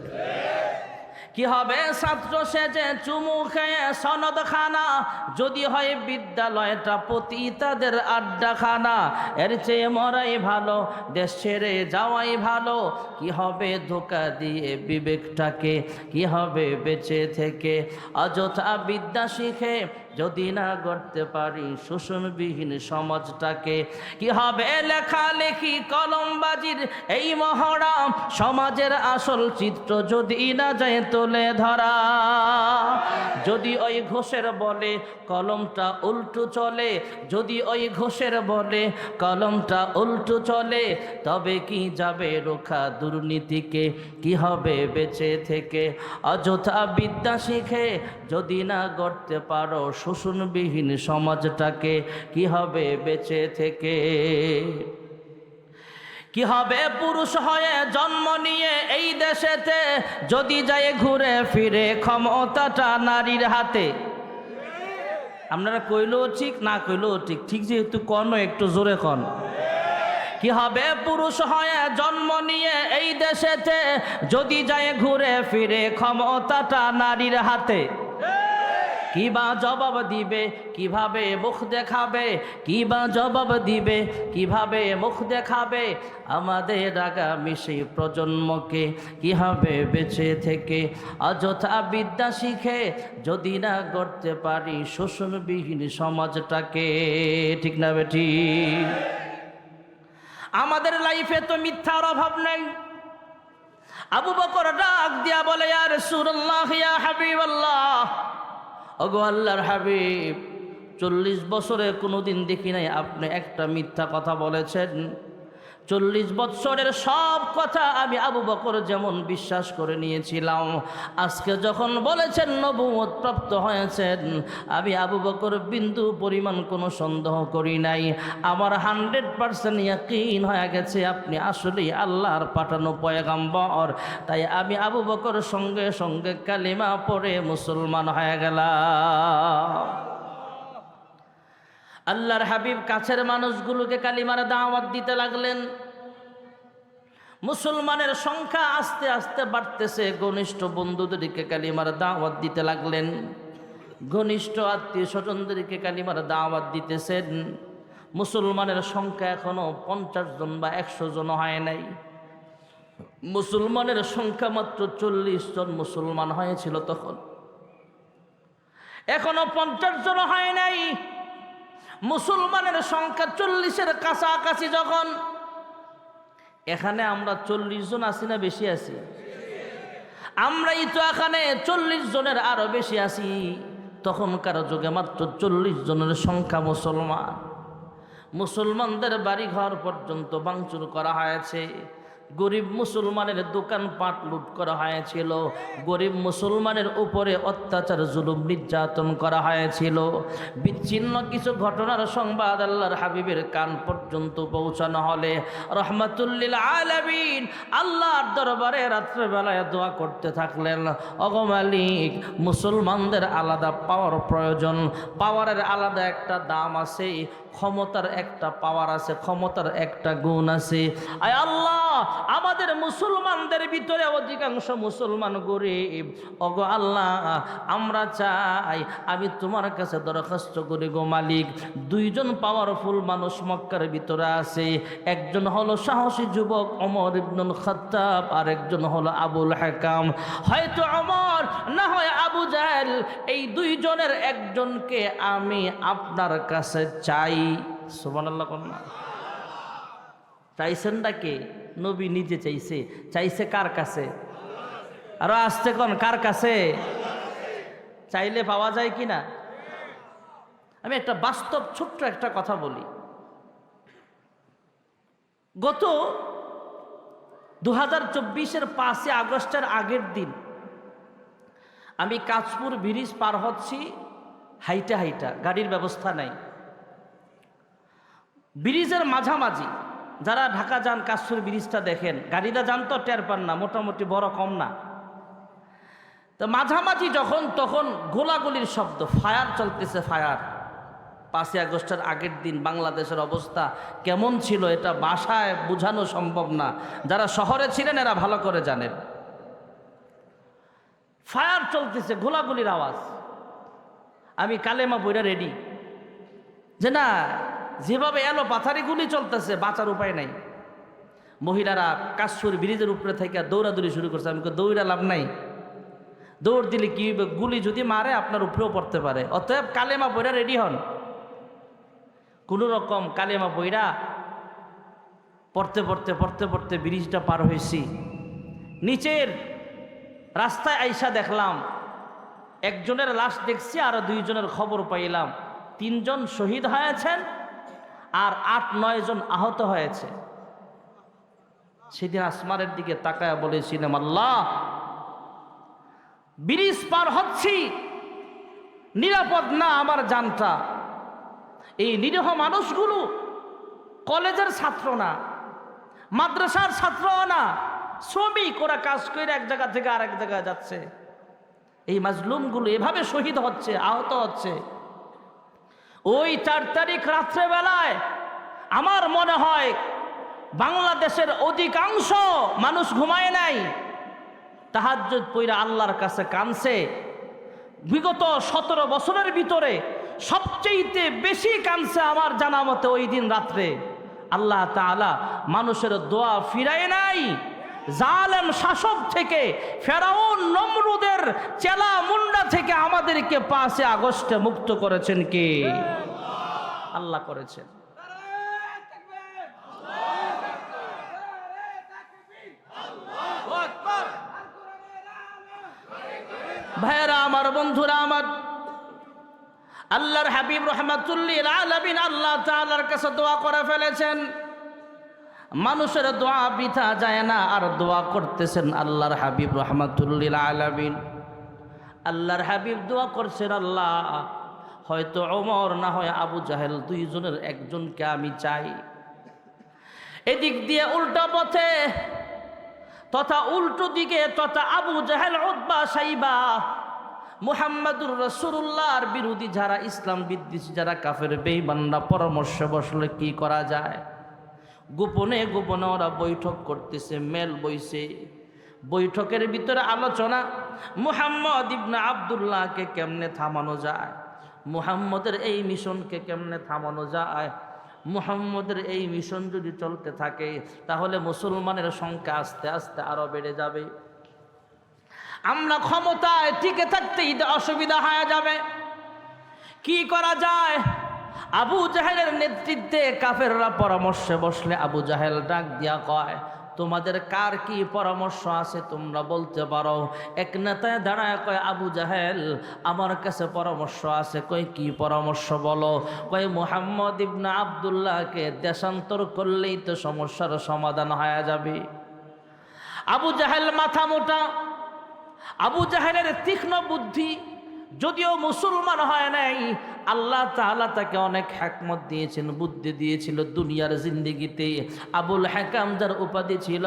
কি হবে ছাত্র সেজে চুমু খেয়ে সনদ খানা, যদি হয় বিদ্যালয়টা পতিতাদের আড্ডাখানা। এর চেয়ে মরাই ভালো, দেশ ছেড়ে যাওয়াই ভালো। কি হবে ধোকা দিয়ে বিবেকটাকে, কি হবে বেঁচে থেকে? অযথা বিদ্যা শিখে যদি না গড়তে পারি শোষণবিহীন সমাজটাকে, কি হবে লেখালেখি কলমবাজির এই মহড়া? সমাজের আসল চিত্র যদি না যায় তুলে ধরা। যদি ওই ঘোষের বলে কলমটা উল্টো চলে, যদি ওই ঘোষের বলে কলমটা উল্টো চলে, তবে কি যাবে রোখা দুর্নীতিকে, কি হবে বেঁচে থেকে? অযথা বিদ্যা শিখে যদি না গড়তে পারো শোষণবিহীন সমাজটাকে, কি হবে বেঁচে থেকে? কি হবে পুরুষ হয়ে জন্ম নিয়ে এই দেশেতে, যদি যায় ঘুরে ফিরে ক্ষমতাটা নারীর হাতে? আপনারা কইলেও ঠিক, না কইলেও ঠিক, ঠিক যেহেতু কন একটু জোরে কন। কি হবে পুরুষ হয়ে জন্ম নিয়ে এই দেশেতে, যদি যায় ঘুরে ফিরে ক্ষমতাটা নারীর হাতে? কিবা জবাব দিবে, কিভাবে মুখ দেখাবে? কিবা জবাব দিবে, কিভাবে মুখ দেখাবে? আমাদের আগামী সেই প্রজন্মকে, কি হবে বেঁচে থেকে? অযথা বিদ্যা শিখে যদি না গড়তে পারি শোষণবিহীন সমাজটাকে, ঠিক না বেঠি? আমাদের লাইফে তো মিথ্যার অভাব নেই। আবু বকর ডাক দিয়া বলে, ইয়া রাসূলুল্লাহ, ইয়া হাবিবাল্লাহ, ওগো আল্লাহর হাবিব, 40 বছরে কোনোদিন দেখি নাই আপনি একটা মিথ্যা কথা বলেছেন। 40 বছরের সব কথা আমি আবু বকর যেমন বিশ্বাস করে নিয়েছিলাম, আজকে যখন বলেছেন নবুয়ত প্রাপ্ত হয়েছেন, আমি আবু বকর বিন্দু পরিমাণ কোনো সন্দেহ করি নাই। আমার 100% ইয়াকিন হয়ে গেছে আপনি আসলেই আল্লাহর পাঠানো পয়গাম্বর। তাই আমি আবু বকর সঙ্গে সঙ্গে কালিমা পড়ে মুসলমান হয়ে গেলাম। আল্লাহর হাবিব কাছের মানুষগুলোকে কালিমার দাওয়াত দিতে লাগলেন। মুসলমানের সংখ্যা আস্তে আস্তে বাড়তেছে, ঘনিষ্ঠ বন্ধুদেরকে কালিমার দাওয়াত দিতে লাগলেন, ঘনিষ্ঠ আত্মীয় স্বজনদেরকে কালিমার দাওয়াত দিতেছেন। মুসলমানের সংখ্যা এখনো 50 জন বা 100 জন হয় নাই। মুসলমানের সংখ্যা মাত্র 40 জন মুসলমান হয়েছিল তখন, এখনো 50 জন হয় নাই। মুসলমানের সংখ্যা 40-এর কাছাকাছি যখন, এখানে আমরা 40 জন আছি না বেশি আছি? আমরাই তো এখানে 40 জনের আরো বেশি আছি। তখনকার যুগে মাত্র 40 জনের সংখ্যা মুসলমান। মুসলমানদের বাড়ি ঘর পর্যন্ত ভাঙচুর করা হয়েছে, গরিব মুসলমানের দোকানপাট লুট করা হয়েছিল, গরিব মুসলমানের উপরে অত্যাচার জুলুম নির্যাতন করা হয়েছিল। বিচ্ছিন্ন কিছু ঘটনার সংবাদ আল্লাহর হাবিবের কান পর্যন্ত পৌঁছানো হলে রহমাতুল লিল আলামিন আল্লাহর দরবারে রাত্রেবেলায় দোয়া করতে থাকলেন, ওগো মালিক, মুসলমানদের আলাদা পাওয়ার প্রয়োজন, পাওয়ারের আলাদা একটা দাম আছে। ক্ষমতার একটা পাওয়ার আছে, ক্ষমতার একটা গুণ আছে। আয় আল্লাহ, আমাদের মুসলমানদের ভিতরে অধিকাংশ মুসলমান গরিব। ওগো আল্লাহ, আমরা চাই, আমি তোমার কাছে দরখাস্ত করি গো মালিক, দুইজন পাওয়ারফুল মানুষ মক্কার ভিতরে আছে। একজন হলো সাহসী যুবক ওমর ইবনুল খাত্তাব, আর একজন হলো আবুল হাকাম। হয়তো ওমর না হয় আবু জাহেল, এই দুইজনের একজনকে আমি আপনার কাছে চাই। সুবহানাল্লাহ। চাইছেন না কে? নবী নিজে চাইছে। চাইছে কার কাছে? আরো আসতে কোন, কার কাছে? চাইলে পাওয়া যায় কিনা? আমি একটা বাস্তব ছোট্ট একটা কথা বলি। গত 2024-এর 5 আগস্টের আগের দিন আমি কাঁচপুর ব্রিজ পার হচ্ছি, হাইটা হাইটা, গাড়ির ব্যবস্থা নাই। ব্রিজের মাঝামাঝি, যারা ঢাকা যান কাঁচপুর ব্রিজটা দেখেন, গাড়িটা যান তো টের পান না, মোটামুটি বড় কম না। তো মাঝামাঝি যখন তখন গোলাগুলির শব্দ, ফায়ার চলতেছে, ফায়ার। 5 আগস্টের আগের দিন বাংলাদেশের অবস্থা কেমন ছিল এটা ভাষায় বোঝানো সম্ভব না। যারা শহরে ছিলেন এরা ভালো করে জানেন। ফায়ার চলতেছে, গোলাগুলির আওয়াজ। আমি কালেমা বইরা রেডি, যে না, যেভাবে এলো পাথারি গুলি চলতেছে, বাঁচার উপায় নাই। মহিলারা কাঁচপুর ব্রিজের উপরে থেকে দৌড়াদৌড়ি শুরু করছে। আমি দৌড়া লাভ নাই, দৌড় দিলে কি, গুলি যদি মারে আপনার উপরেও পড়তে পারে। অতএব কালেমা বইরা রেডি হন। কোনো রকম কালেমা বইরা পড়তে পড়তে পড়তে পড়তে ব্রিজটা পার হয়েছি। নিচের রাস্তায় আইসা দেখলাম একজনের লাশ দেখছি, আর 2 জনের খবর পাইলাম। 3 জন শহীদ হয়েছেন আর 8-9 জন আহত হয়েছে। সেদিন আসমানের দিকে তাকায়া বলেছিলাম, আল্লাহ, ব্রিজ পার হচ্ছি, নিরাপদ না আমার জানটা। এই নিরীহ মানুষগুলো কলেজের ছাত্র না, মাদ্রাসার ছাত্র না, শ্রমিক, ওরা কাজ করে এক জায়গা থেকে আরেক জায়গায় যাচ্ছে। এই মাজলুমগুলো এভাবে শহীদ হচ্ছে, আহত হচ্ছে। ওই 4 তারিখ রাত্রেবেলায় আমার মনে হয় বাংলাদেশের অধিকাংশ মানুষ ঘুমায় নাই, তাহাজ্জুদ পইরা আল্লাহর কাছে কানছে। বিগত 17 বছরের ভিতরে সবচেয়ে বেশি কানছে আমার জানা মতে ওই দিন রাত্রে। আল্লাহ তাআলা মানুষের দোয়া ফিরায় নাই। জালেম শাসক থেকে, ফেরাউন নমরুদের চেলা মুন্ডা থেকে আমাদেরকে 5 আগস্টে মুক্ত করেছেন কে? আল্লাহ করেছেন। ভাইরা আমার, বন্ধুরা আমার, আল্লাহর হাবিব রাহমাতুল্লিল আলামিন আল্লাহ তাআলার কাছে দোয়া করে ফেলেছেন। মানুষের দোয়া বৃথা যায় না, আর দোয়া করতেছেন আল্লাহর হাবিব রাহমাতুল্লিল আলামিন। আল্লাহর হাবিব দোয়া করছেন, আল্লাহ, হয়তো ওমর না হয় আবু জাহেল, 2 জনের একজনকে আমি চাই। এদিক দিয়ে উল্টা পথে তথা উল্টো দিকে তথা আবু জাহেল, উতবা, সাইবা, মুহাম্মাদুর রাসূলুল্লাহর বিরোধী যারা, ইসলাম বিদ্বেষী যারা কাফের বেঈমানরা পরামর্শ বসলে কি করা যায়। গোপনে গোপনে ওরা বৈঠক করতেছে, মেল বইছে। বৈঠকের ভিতরে আলোচনা, মুহাম্মদ ইবনে আব্দুল্লাহকে কেমনে থামানো যায়, মুহাম্মদের এই মিশনকে কেমনে থামানো যায়। মুহাম্মদের এই মিশন যদি চলতে থাকে তাহলে মুসলমানের সংখ্যা আস্তে আস্তে আরো বেড়ে যাবে। আমরা ক্ষমতায় টিকে থাকতেই অসুবিধা হয়ে যাবে। কি করা যায়? আবু জাহেলের নেতৃত্বে কাফেররা পরামর্শে বসলে আবু জাহেল ডাক দিয়া কয়, তোমাদের কার কি পরামর্শ আছে তোমরা বলতে পারো। এক নেতায় দাঁড়ায় কয়, আবু জাহেল, আমার কাছে পরামর্শ আছে। কয়, কি পরামর্শ বলো? কয়, মুহাম্মদ ইবনে আব্দুল্লাহকে দেশান্তর করলেই তো সমস্যার সমাধান হয়ে যাবে। আবু জাহেল মাথা মোটা, আবু জাহেলের তীক্ষ্ণ বুদ্ধি, যদিও মুসলমান হয় নাই, আল্লাহ তাআলা তাকে অনেক হিকমত দিয়েছেন, বুদ্ধি দিয়েছিল দুনিয়ার জিন্দেগিতে। আবুল হাকাম যার উপাধি ছিল,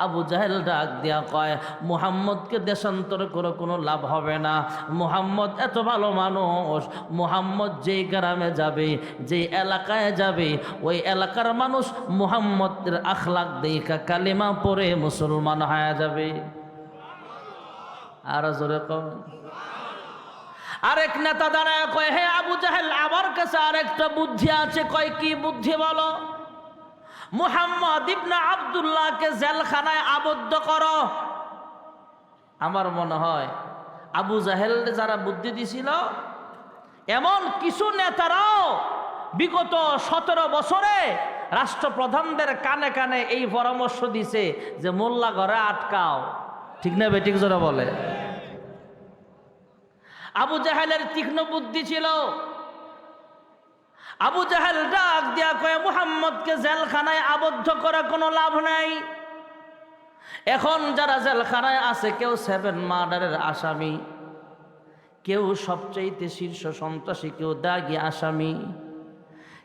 আবু জাহেল ডাক দিয়া কয়, মুহাম্মদকে দেশান্তর করে কোনো লাভ হবে না। মুহাম্মদ এত ভালো মানুষ, মুহাম্মদ যেই গ্রামে যাবে, যেই এলাকায় যাবে, ওই এলাকার মানুষ মুহাম্মদের আখলাক দেখা কালিমা পড়ে মুসলমান হয়ে যাবে। আর জোরে কয়। আরেক নেতা দাঁড়ায় কয়, হে আবু জাহেল, আমার কাছে আরেকটা বুদ্ধি আছে। কয়, কি বুদ্ধি বলো? মুহাম্মদ ইবনে আব্দুল্লাহকে জেলখানায় আবদ্ধ করো। আমার মনে হয় আবু জাহেল যারা বুদ্ধি দিছিল, এমন কিছু নেতারাও বিগত 17 বছরে রাষ্ট্রপ্রধানদের কানে কানে এই পরামর্শ দিছে যে মোল্লা ঘরে আটকাও। ঠিক না বেঠিক জোরে বলে? আবু জাহেলের তীক্ষ্ণ বুদ্ধি ছিল। আবু জাহেল ডাক দিয়া কয়, মুহাম্মদকে জেলখানায় আবদ্ধ করে কোনো লাভ নাই। এখন যারা জেলখানায় আছে, কেউ 7 মার্ডারের আসামি, কেউ সবচাইতে শীর্ষ সন্ত্রাসী, কেউ দাগী আসামি,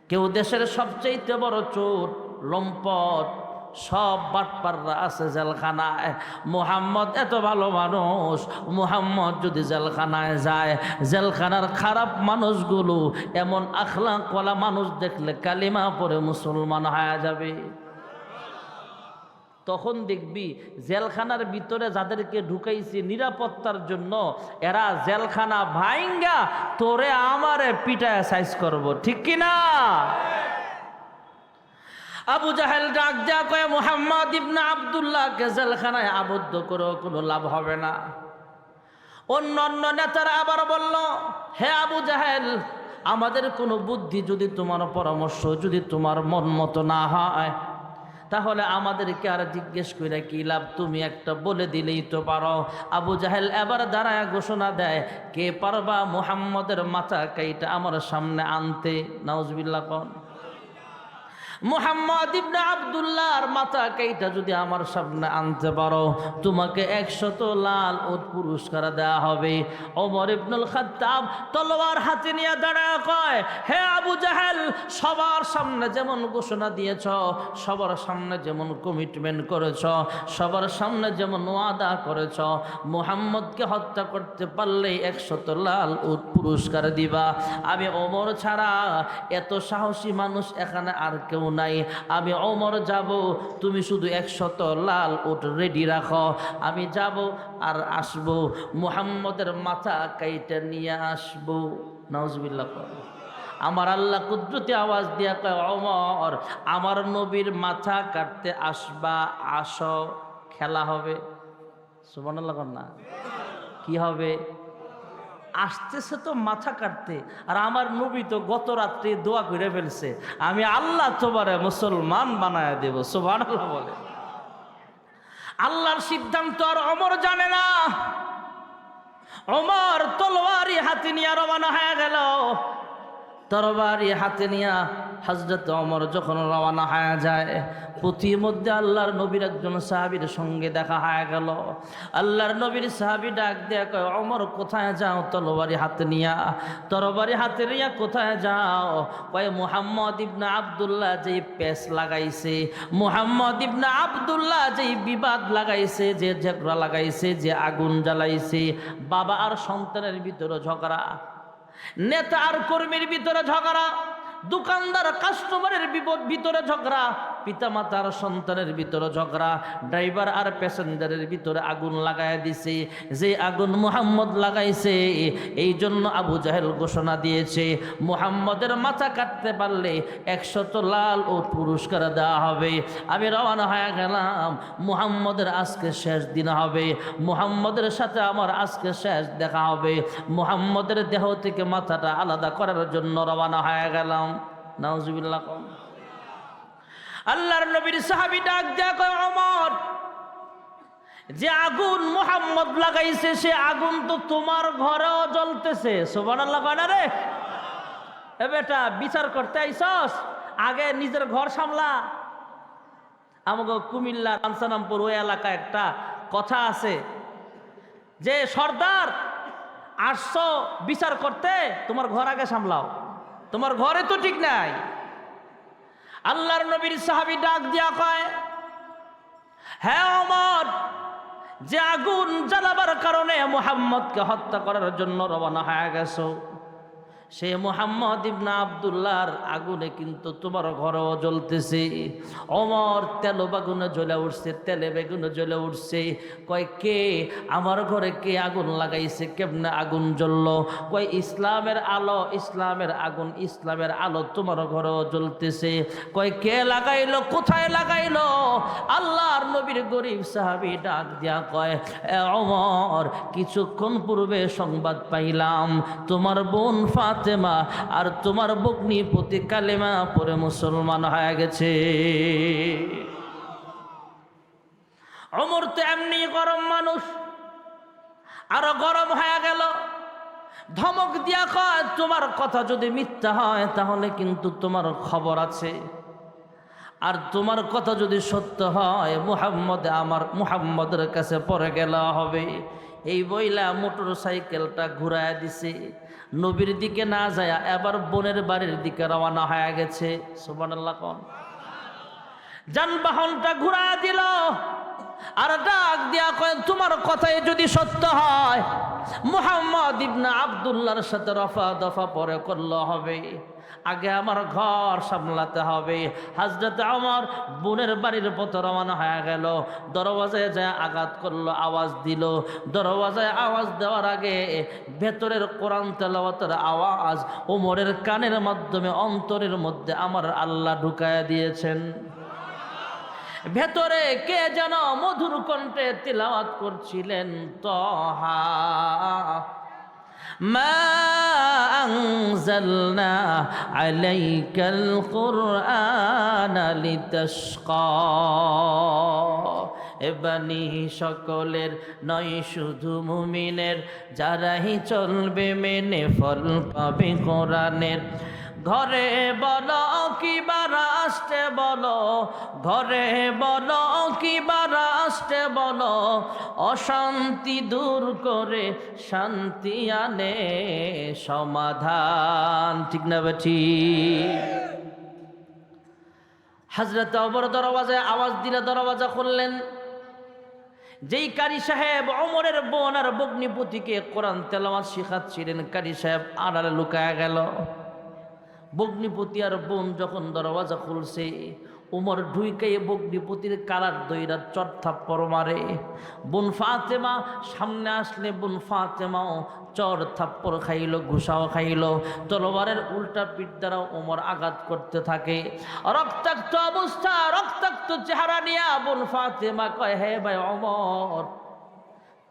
কেউ দেশের সবচাইতে বড় চোর, লম্পট, সব বাটপাররা আছে জেলখানায়। মুহাম্মদ এত ভালো মানুষ, মুহাম্মদ যদি জেলখানায় যায়, জেলখানার খারাপ মানুষগুলো এমন আখলাকওয়ালা মানুষ দেখলে কালিমা পড়ে মুসলমান হয়ে যাবে। তখন দেখবি জেলখানার ভিতরে যাদেরকে ঢুকাইছে নিরাপত্তার জন্য, এরা জেলখানা ভাইঙ্গা তোরে আমারে পিটায় সাইজ করব। ঠিক কিনা? আবু জাহেল ডাক যা কয়, মুহাম্মদ ইবনে আব্দুল্লাহকে জেলখানায় আবদ্ধ করে কোনো লাভ হবে না। অন্য অন্য নেতারা আবার বলল, হে আবু জাহেল, আমাদের কোনো বুদ্ধি যদি, তোমার পরামর্শ যদি তোমার মন মতো না হয়, তাহলে আমাদেরকে আর জিজ্ঞেস করে কি লাভ? তুমি একটা বলে দিলেই তো পারো। আবু জাহেল এবার দাঁড়ায় ঘোষণা দেয়, কে পারবা মুহাম্মদের মাথা কাইটা আমার সামনে আনতে? নাউজুবিল্লাহ কোন। মুহাম্মদ ইবনে আব্দুল্লাহর মাথা কাইটা যদি আমার সামনে আনতে পারো, তোমাকে 100 লাল উট পুরস্কার দেওয়া হবে। ওমর ইবনুল খাত্তাব তলোয়ার হাতে নিয়ে দাঁড়ায় কয়, হে আবু জাহেল, সবার সামনে যেমন ঘোষণা দিয়েছ, সবার সামনে যেমন কমিটমেন্ট করেছ, সবার সামনে যেমন ওয়াদা করেছ, মুহাম্মদকে হত্যা করতে পারলেই 100 লাল উট পুরস্কার দিবা। আমি ওমর ছাড়া এত সাহসী মানুষ এখানে আর কেউ নাই। আমি ওমর যাব, তুমি শুধু 100 লাল উট রেডি রাখো। আমি যাব আর আসব, মুহাম্মদের মাথা কাইটা নিয়ে আসব। নাউজুবিল্লাহ। আমার আল্লাহ কুদরতি আওয়াজ দিয়া কয়, ওমর, আমার নবীর মাথা কাটতে আসবা, আসো, খেলা হবে। সুবহানাল্লাহ না? কি হবে? আসতেছে তো মাথা কাটতে, আর আমার নবী তো গত রাত্রে দোয়া করে ফেলছে, আমি আল্লাহ তোমারে মুসলমান বানায় দেব। সুবহানাল্লাহ বলে। আল্লাহর সিদ্ধান্ত আর ওমর জানে না। ওমর তলোয়ারি হাতে নিয়ে রওনা হয়ে গেল। তরবারি হাতে নিয়ে হযরত ওমর যখন রওনা হয়ে যায়, পথিমধ্যে আল্লাহর নবীর একজন সাহাবীর সঙ্গে দেখা হয়ে গেল। আল্লাহর নবীর সাহাবী ডাক দিয়ে কয়, ওমর কোথায় যাও? তরবারি হাতে নিয়া। তরবারি হাতে নিয়া কোথায় যাও? কয়, মুহাম্মদ ইবনে আব্দুল্লাহ যেই পেশ লাগাইছে, মুহাম্মদ ইবনে আব্দুল্লাহ যেই বিবাদ লাগাইছে, যে ঝগড়া লাগাইছে, যে আগুন জ্বালাইছে, বাবা আর সন্তানের ভিতরে ঝগড়া, নেতা আর কর্মীর ভিতরে ঝগড়া, দোকানদার কাস্টমারের ভিতরে ঝগড়া, পিতামাতার সন্তানের ভিতরে ঝগড়া, ড্রাইভার আর প্যাসেঞ্জারের ভিতরে আগুন লাগায় দিছে। যে আগুন মুহাম্মদ লাগাইছে, এই জন্য আবু জাহেল ঘোষণা দিয়েছে, মুহাম্মদের মাথা কাটতে পারলে 100 লাল ও পুরস্কার দেওয়া হবে। আমি রওনা হয়ে গেলাম, মুহাম্মদের আজকে শেষ দিন হবে, মুহাম্মদের সাথে আমার আজকে শেষ দেখা হবে। মুহাম্মদের দেহ থেকে মাথাটা আলাদা করার জন্য রওনা হয়ে গেলাম। নাউজুবিল্লাহ। আল্লাহর নবীর সাহাবী ডাক দেয়া কয়, ওমর, যে আগুন মুহাম্মদ লাগাইছে সে আগুন তো তোমার ঘরেও জ্বলতেছে। সুবহানাল্লাহ কয় না রে? এ বেটা, বিচার করতে আইছস, আগে নিজের ঘর সামলা। আমাকে কুমিল্লা কাঞ্চনামপুর ওই এলাকায় একটা কথা আছে যে, সর্দার আসছো বিচার করতে, তোমার ঘর আগে সামলাও, তোমার ঘরে তো ঠিক নাই। আল্লাহর নবীর সাহাবী ডাক দিয়া কয়, হ্যাঁ ওমর, যে আগুন জ্বালাবার কারণে মুহাম্মদকে হত্যা করার জন্য রওনা হয়ে গেছো, সে মুহাম্মদ ইবনে আব্দুল্লাহর আগুনে কিন্তু তোমার ঘরেও জ্বলতেছে। ওমর তেল বাগুনে জ্বলে উঠছে, তেলে বেগুনে জ্বলে উঠছে। কয় কে আমার ঘরে কে আগুন লাগাইছে, কেমনে আগুন জ্বললো? কয় ইসলামের আলো, ইসলামের আগুন, ইসলামের আলো তোমার ঘরেও জ্বলতেছে। কয় কে লাগাইলো, কোথায় লাগাইলো? আল্লাহর নবীর গরিব সাহাবী ডাক দিয়া কয়, ওমর, কিছুক্ষণ পূর্বে সংবাদ পাইলাম তোমার বোন ফাতেমা আর তোমার ভগ্নিপতি কালেমা পড়ে মুসলমান হয়ে গেছে। ওমর তো এমনি গরম মানুষ, আরো গরম হয়ে গেল। ধমক দিয়া কয়, তোমার কথা যদি মিথ্যা হয় তাহলে কিন্তু তোমার খবর আছে, আর তোমার কথা যদি সত্য হয় মুহাম্মদের কাছে পরে গেলা হবে। এই বইলা মোটর সাইকেলটা ঘুরায় দিছে, নবীর দিকে না যায় এবার বোনের বাড়ির দিকে রওনা হয়ে গেছে। সুবহানাল্লাহ কোন। যানবাহনটা ঘুরায় দিল আর ডাক দিয়া কয়, তোমার কথাই যদি সত্য হয় মুহাম্মদ ইবনে আব্দুল্লাহর সাথে রফা দফা পরে করলে হবে, আগে আমার ঘর সামলাতে হবে। হযরত ওমর বোনের বাড়ির পথে রওনা হয়ে গেল। দরওয়াজায় যায় আঘাত করলো, আওয়াজ দিল। দরওয়াজায় আওয়াজ দেওয়ার আগে ভেতরের কোরআন তেলাওয়াতের আওয়াজ ওমরের কানের মাধ্যমে অন্তরের মধ্যে আমার আল্লাহ ঢুকায়া দিয়েছেন। ভেতরে কে যেন মধুর কণ্ঠে তিলাওয়াত করছিলেন, তহা মা আনজালনা আলাইকাল কুরআনা লিতাশকা। এ বাণী সকলের নয় শুধু মুমিনের, যারাই চলবে মেনে ফল পাবে কোরআনের। ঘরে বলো কিবা রাষ্ট্রে বলো, ঘরে বলো কিবা রাষ্ট্রে বলো, অশান্তি দূর করে শান্তি আনে সমাধান। ঠিক না বেঠি? হযরত ওমর দরওয়াজায় আওয়াজ দিলে দরওয়াজা খুললেন। যেই কারি সাহেব ওমরের বোন আর ভগ্নিপতিকে কোরআন তেলাওয়াত শিখাচ্ছিলেন, কারি সাহেব আড়ালে লুকায়া গেল। ভগ্নিপতি আর বোন যখন দরওয়াজা খুলছে, ওমর ঢুইকাই ভগ্নিপতির কালার দইরা চট থাপ্পড় মারে। বোন ফাতেমা সামনে আসলে বোন ফাতেমাও চর থাপ্পড় খাইল, ঘুষাও খাইল। তলোয়ারের উল্টা পিঠ দ্বারা ওমর আঘাত করতে থাকে। রক্তাক্ত অবস্থা, রক্তাক্ত চেহারা নিয়ে বোন ফাতেমা কয়, হে ভাই ওমর,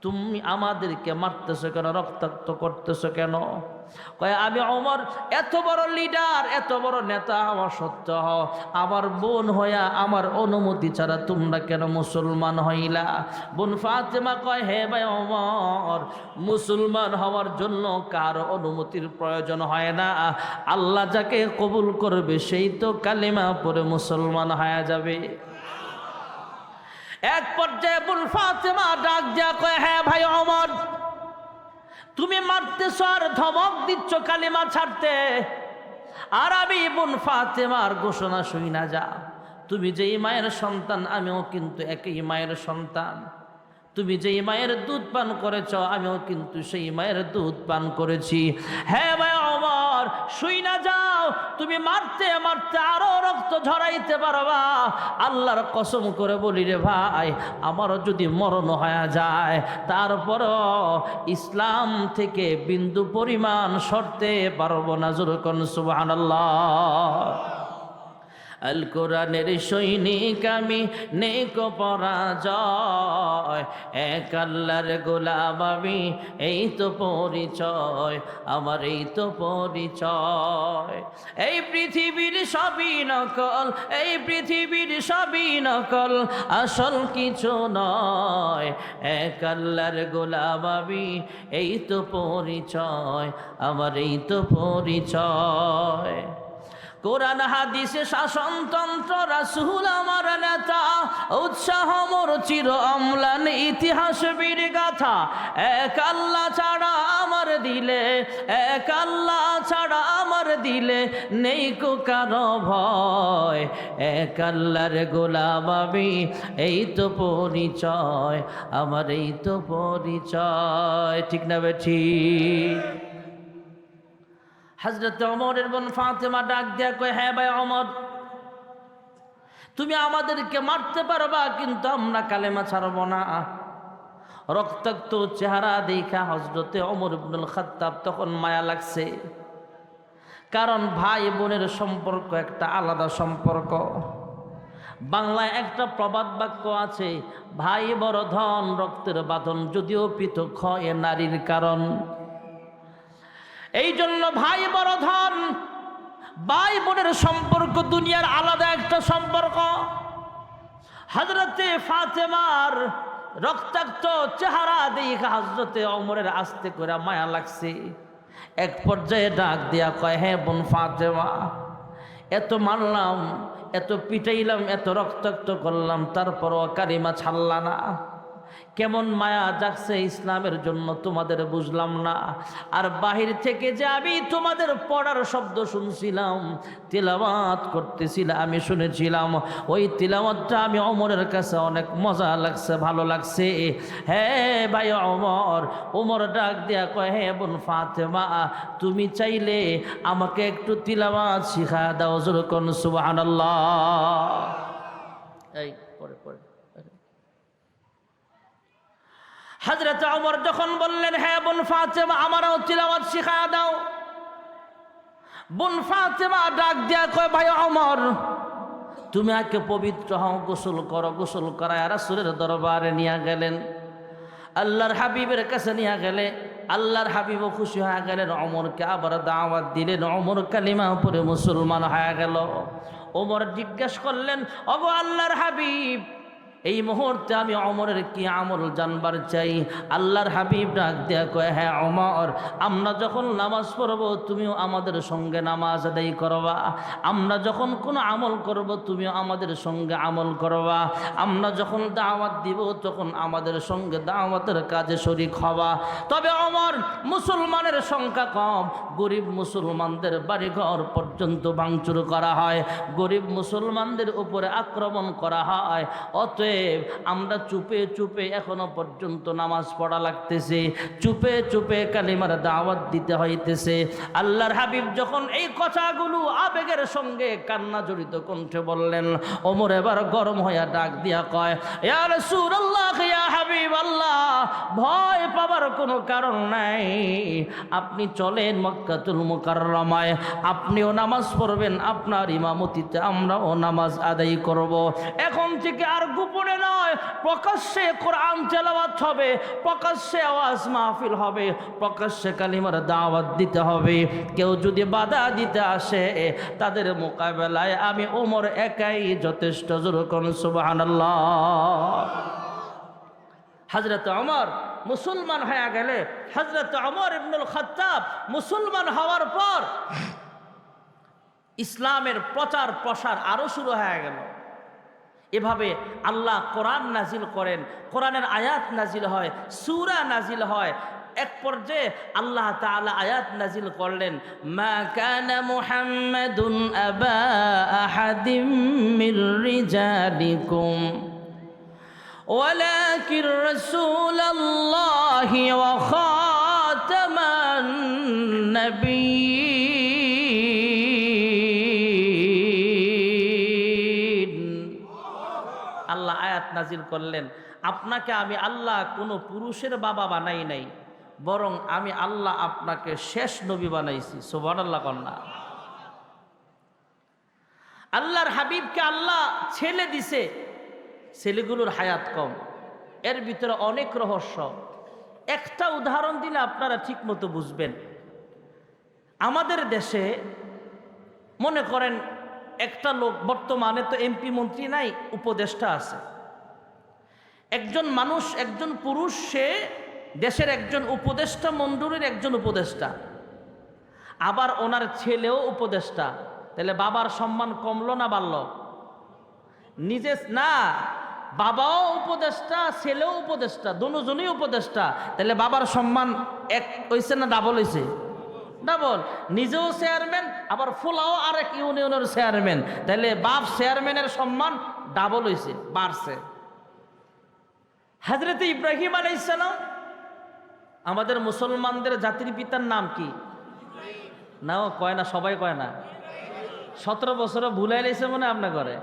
তুমি আমাদেরকে মারতেছো কেন, রক্তাক্ত করতেছো কেন? কয়, আমি ওমর এত বড় লিডার, এত বড় নেতা আমার সত্য হও, আমার বোন হইয়া আমার অনুমতি ছাড়া তোমরা কেন মুসলমান হইলা? বোন ফাতেমা কয়, হে ভাই ওমর, মুসলমান হওয়ার জন্য কার অনুমতির প্রয়োজন হয় না। আল্লাহ যাকে কবুল করবে সেই তো কালিমা পড়ে মুসলমান হয়ে যাবে। এক পর্যায়ে বোন ফাতেমা ডাক দিয়া কয়, হ্যাঁ ভাই ওমর, তুমি মারতেছ আর ধমক দিচ্ছ কালিমা ছাড়তে, আর আমি বোন ফাতেমার ঘোষণা শুই না যা। তুমি যেই মায়ের সন্তান আমিও কিন্তু একই মায়ের সন্তান, তুমি যেই মায়ের দুধ পান করেছ আমিও কিন্তু সেই মায়ের দুধ পান করেছি। হ্যাঁ ভাই ওমর, শুই না যাও, তুমি মারতে মারতে আরো রক্ত ঝরাইতে পারবা। আল্লাহর কসম করে বলি রে ভাই, আমারও যদি মরণ হয়ে যায় তারপরও ইসলাম থেকে বিন্দু পরিমাণ সরতে পারবো না। জোরে কোন সুবহানাল্লাহ। আল কোরআনের সৈনিক আমি, নেক পরাজয়, এক আল্লাহর গোলাম আমি, এই তো পরিচয় আমার, এই তো পরিচয়। এই পৃথিবীর সবই নকল, এই পৃথিবীর সবই নকল, আসল কিছু নয়, এক আল্লাহর গোলাম আমি, এই তো পরিচয় আমার, এই তো পরিচয়। কোরআন হাদিসে শাসনতন্ত্র, রাসূল আমার নেতা, উৎসাহ মোর চির অম্লান, ইতিহাস বীর গাথা, এক আল্লাহ ছাড়া আমার আমার দিলে, এক আল্লাহ ছাড়া আমার দিলে নেই কো কারো ভয়, এক আল্লাহর গোলাম আমি, এই তো পরিচয় আমার, এই তো পরিচয়। ঠিক না বেঠিক? হযরত ওমরের বোন ফাতেমা ডাক দিয়া কয়, হ্যাঁ ভাই ওমর, তুমি আমাদেরকে মারতে পারবা কিন্তু আমরা কালেমা ছাড়ব না। রক্তাক্ত চেহারা দেখা হযরতে ওমর ইবনুল খাত্তাব তখন মায়া লাগছে, কারণ ভাই বোনের সম্পর্ক একটা আলাদা সম্পর্ক। বাংলায় একটা প্রবাদ বাক্য আছে, ভাই বড় ধন রক্তের বাঁধন যদিও পৃথক হয় নারীর কারণ। এই জন্য ভাই বড় ধন, ভাই বোনের সম্পর্ক দুনিয়ার আলাদা একটা সম্পর্ক। হযরতে ফাতেমার রক্তাক্ত চেহারা দেখে হযরতে ওমরের আস্তে করে মায়া লাগছে। এক পর্যায়ে ডাক দিয়া কয়, হ্যাঁ বোন ফাতেমা, এত মারলাম, এত পিটাইলাম, এত রক্তাক্ত করলাম, তারপরও কালিমা ছাড়লা না, কেমন মায়া জাগছে ইসলামের জন্য তোমাদের বুঝলাম না। আর বাহির থেকে যে আমি তোমাদের পড়ার শব্দ শুনছিলাম, তিলাওয়াত করতেছিলাম, আমি শুনেছিলাম, ওই তিলাওয়াতটা আমি ওমরের কাছে অনেক মজা লাগছে, ভালো লাগছে। হ্যাঁ ভাই ওমর, ওমর ডাক দিয়া কয়, হ্যাঁ বোন ফাতেমা, তুমি চাইলে আমাকে একটু তিলাওয়াত শিখা দাও, জোরে কোন সুবহানাল্লাহ। এই পরে পরে হযরত ওমর যখন বললেন, হ্যাঁ বোন ফাতেমা, আমারও তিলাওয়াত শিখায়া দাও। বোন ফাতেমা ডাক দিয়া কয়, ভাই ওমর, তুমি আগে পবিত্র হও, গোসল করো। গোসল করায় রাসূলের দরবারে নিয়ে গেলেন, আল্লাহর হাবিবের কাছে নিয়ে গেলে আল্লাহর হাবিবও খুশি হয়ে গেলেন, ওমরকে আবার দাওয়াত দিলেন। ওমর কালিমা পড়ে মুসলমান হয়ে গেল। ওমর জিজ্ঞেস করলেন, ওগো আল্লাহর হাবিব, এই মুহূর্তে আমি ওমরের কি আমল জানবার চাই। আল্লাহর হাবিব ডাক দেয়া কয়, হ্যাঁ ওমর, আমরা যখন নামাজ পড়ব তুমিও আমাদের সঙ্গে নামাজ আদায় করবা, আমরা যখন কোনো আমল করব তুমিও আমাদের সঙ্গে আমল করবা, আমরা যখন দাওয়াত দিব তখন আমাদের সঙ্গে দাওয়াতের কাজে শরীক হবা। তবে ওমর, মুসলমানের সংখ্যা কম, গরিব মুসলমানদের বাড়িঘর পর্যন্ত ভাঙচুর করা হয়, গরিব মুসলমানদের উপরে আক্রমণ করা হয়, অতএব আমরা চুপে চুপে এখনো পর্যন্ত নামাজ পড়া লাগতেছে, চুপে চুপে কালিমার দাওয়াত দিতে হইতেছে। আল্লাহর হাবিব যখন এই কথাগুলো আবেগের সঙ্গে কান্না জড়িত কণ্ঠে বললেন, ওমর এবার গরম হইয়া ডাক দিয়া কয়, ইয়া রাসূলুল্লাহ, ইয়া হাবিবাল্লাহ, ভয় পাবার কোনো কারণ নাই, আপনি চলেন মক্কাতুল মুকাররমায়, আপনিও নামাজ পড়বেন, আপনার ইমামতিতে আমরাও নামাজ আদায় করব। এখন থেকে আর গোপনে নয়, প্রকাশ্যে কোরআন তেলাওয়াত হবে, প্রকাশ্যে আওয়াজ মাহফিল হবে, প্রকাশ্যে কালিমার দাওয়াত দিতে হবে। কেউ যদি বাধা দিতে আসে তাদের মোকাবেলায় আমি ওমর একাই যথেষ্ট। জোরে কোন সুবহানাল্লাহ। হযরত ওমর মুসলমান হয়ে গেলে, হযরত ওমর ইবনুল খাত্তাব মুসলমান হওয়ার পর ইসলামের প্রচার প্রসার আরো শুরু হয়ে গেল। এভাবে আল্লাহ কোরআন নাজিল করেন, কোরআনের আয়াত নাজিল হয়, সূরা নাজিল হয়। এক পর্যায়ে আল্লাহ তাআলা আয়াত নাজিল করলেন, মা কানা মুহাম্মাদুন আবা আহাদিম মির রিজালিকুম ওয়ালাকিন রাসূলুল্লাহি ওয়া খাতামান নাবিয়্যিন। আল্লাহ আয়াত নাজিল করলেন, আপনাকে আমি আল্লাহ কোনো পুরুষের বাবা বানাই নাই, বরং আমি আল্লাহ আপনাকে শেষ নবী বানাইছি। সুবহানাল্লাহ কন্যা। আল্লাহর হাবিবকে আল্লাহ ছেলে দিছে, ছেলেগুলোর হায়াত কম, এর ভিতরে অনেক রহস্য। একটা উদাহরণ দিলে আপনারা ঠিক মতো বুঝবেন। আমাদের দেশে মনে করেন একটা লোক, বর্তমানে তো এমপি মন্ত্রী নাই, উপদেষ্টা আছে। একজন মানুষ, একজন পুরুষ, সে দেশের একজন উপদেষ্টা মণ্ডলীর একজন উপদেষ্টা, আবার ওনার ছেলেও উপদেষ্টা। তাহলে বাবার সম্মান কমলো না বাড়ল? নিজে না, বাবাও উপদেষ্টা, ছেলেও উপদেষ্টা, দুজনই উপদেষ্টা, তাহলে বাবার সম্মান এক হইছে না ডাবল হইছে? ডাবল। নিজেও চেয়ারম্যান, আবার ফুলাও আরেক ইউনিয়নের চেয়ারম্যান, তাহলে বাপ চেয়ারম্যানের সম্মান ডাবল হইছে, বাড়ছে। হযরত ইব্রাহিম আলাইহিস সালাম আমাদের মুসলমানদের জাতির পিতার নাম কি? নাও কয় না, সবাই কয় না। 17 বছরে ভুলাই লাইছে মনে আপনার করে।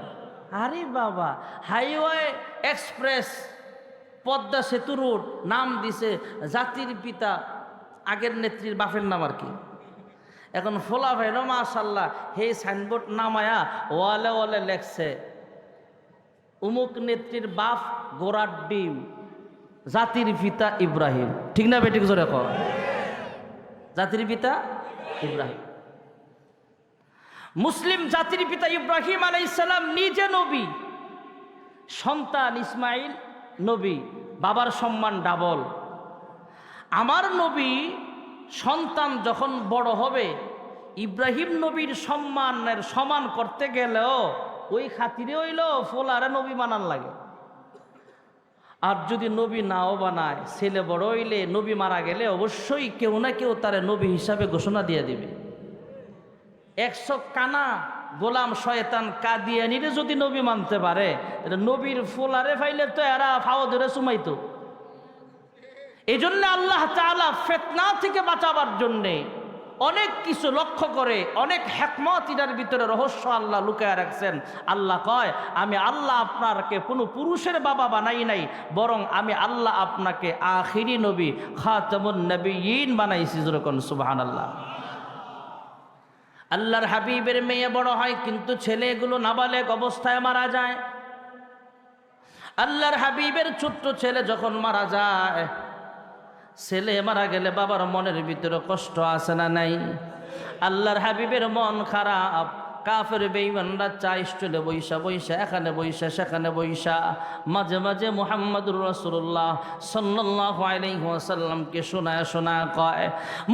আরে বাবা, হাইওয়ে এক্সপ্রেস, পদ্মা সেতু রোড নাম দিছে জাতির পিতা, আগের নেত্রীর বাপের নাম আর কি। এখন ফোলা ভাইল মাশাল্লাহ হে সাইনবোর্ড নামায়া ওয়ালে ওয়ালে লেখছে উমুক নেত্রীর বাপ গোড়ার ডিম, জাতির পিতা ইব্রাহিম। ঠিক না বেটিক জোরে কর? জাতির পিতা ইব্রাহিম। মুসলিম জাতির পিতা ইব্রাহিম আলাইহিস সালাম নিজে নবী, সন্তান ইসমাইল নবী, বাবার সম্মান ডাবল। আমার নবী সন্তান যখন বড় হবে, ইব্রাহিম নবীর সম্মানের সমান করতে গেলেও ওই খাতিরে হইল ফোলারে নবী মানার লাগে। আর যদি নবী নাও বানায়, ছেলে বড় হইলে, নবী মারা গেলে অবশ্যই কেউ না কেউ তারে নবী হিসাবে ঘোষণা দিয়ে দিবে। 100 কানা গোলাম শয়তান কাদিয়ানিরে যদি নবী মানতে পারে, নবীর ফোলারে ফাইলে তো এরা ফাও ধরে সুমাইতো। এই জন্য আল্লাহ তাআলা ফিতনা থেকে বাঁচাবার জন্যে অনেক কিছু লক্ষ্য করে, অনেক হিকমত এর ভিতরে রহস্য আল্লাহ লুকায়া রাখছেন। আল্লাহ কয়, আমি আল্লাহ আপনাকে কোনো পুরুষের বাবা বানাই নাই, বরং আমি আল্লাহ আপনাকে আখিরি নবী খাতামুন নবিয়্যিন বানাইছি। যেরকম সুবহানাল্লাহ। আল্লাহর হাবিবের মেয়ে বড় হয়, কিন্তু ছেলেগুলো নাবালেগ অবস্থায় মারা যায়। আল্লাহর হাবিবের ছোট্ট ছেলে যখন মারা যায়, ছেলে মারা গেলে বাবার মনের ভিতরে কষ্ট আছে না নাই? আল্লাহর হাবিবের মন খারাপ। কাফের বেঈমানরা চাই স্টলে বইসা বইসা, এখানে বইসা সেখানে বইসা, মাঝে মাঝে মুহাম্মদুর রাসূলুল্লাহ সাল্লাল্লাহু আলাইহি ওয়াসাল্লামকে শোনায় শোনায় কয়,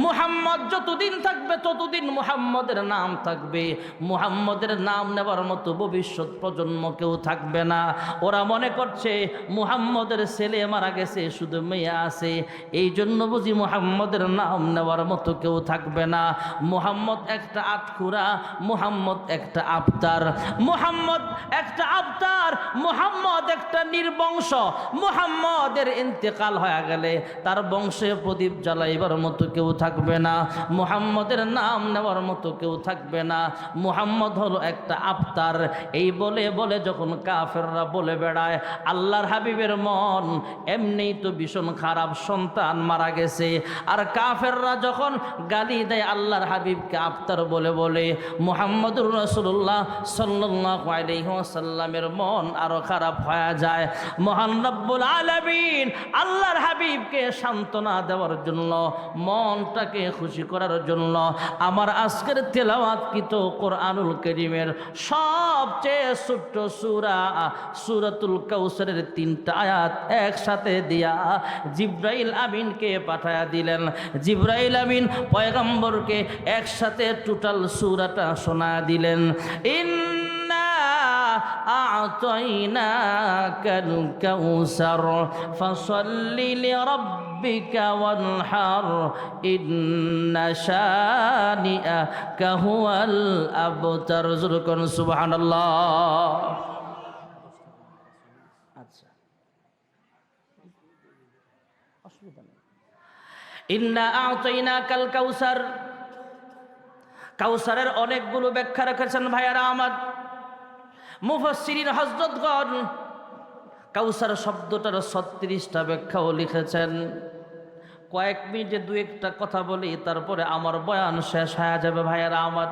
মুহাম্মদ যতদিন থাকবে ততদিন মুহাম্মদের নাম থাকবে, মুহাম্মদের নাম নেবার মতো ভবিষ্যৎ প্রজন্ম কেউ থাকবে না। ওরা মনে করছে মুহাম্মদের ছেলে মারা গেছে, শুধু মেয়ে আছে, এই জন্য বুঝি মুহাম্মদের নাম নেওয়ার মতো কেউ থাকবে না। মুহাম্মদ একটা আটখুরা, মুহাম্মদ একটা আবতার, মুহাম্মদ একটা আবতার, মুহাম্মদ একটা নির্বংশ। মুহাম্মদের ইন্তেকাল হয়ে গেলে তার বংশে প্রদীপ জ্বালাইবার মতো কেউ থাকবে না, মুহাম্মদের নাম নেওয়ার মতো কেউ থাকবে না। মুহাম্মদ হলো একটা আবতার। এই বলে বলে যখন কাফেররা বলে বেড়ায়, আল্লাহর হাবিবের মন এমনিই তো ভীষণ খারাপ, সন্তান মারা গেছে, আর কাফেররা যখন গালি দেয় আল্লাহর হাবিবকে আবতার বলে বলে, মুহাম্মদুর রাসূলুল্লাহ সাল্লাল্লাহু আলাইহি ওয়াসাল্লামের মন আরো খারাপ হয়ে যায়। মহান রব্বুল আলামিন আল্লাহর হাবিবকে সান্ত্বনা দেওয়ার জন্য, মনটাকে খুশি করার জন্য আমার আজকের তেলাওয়াতকৃত কোরআনুল কারীমের সবচেয়ে ছোট্ট সূরা সূরাতুল কাউসারের 3টা আয়াত একসাথে দিয়া জিবরাইল আমিনকে পাঠায়া দিলেন। জিবরাইল আমিন পয়গম্বরকে একসাথে টোটাল সূরাটা শোনা দিলেন। ইন্না আ'তাইনাকাল কাউসার ফাসাল্লি লিরাব্বিকা ওয়ানহার ইন্না শানিআকা হুয়াল আবতার। যুরকুন সুবহানাল্লাহ। আচ্ছা, অসুবিধা নেই। ইন্না আ'তাইনাকাল কাউসার, কাউসারের অনেকগুলো ব্যাখ্যা রেখেছেন ভাইয়ারা আমার। মুফাসসিরিন হযরতগণ কাউসার শব্দটার 36টা ব্যাখ্যাও লিখেছেন। কয়েক মিনিটে দু একটা কথা বলি, তারপরে আমার বয়ান শেষ হয়ে যাবে ভাইয়ারা আমার।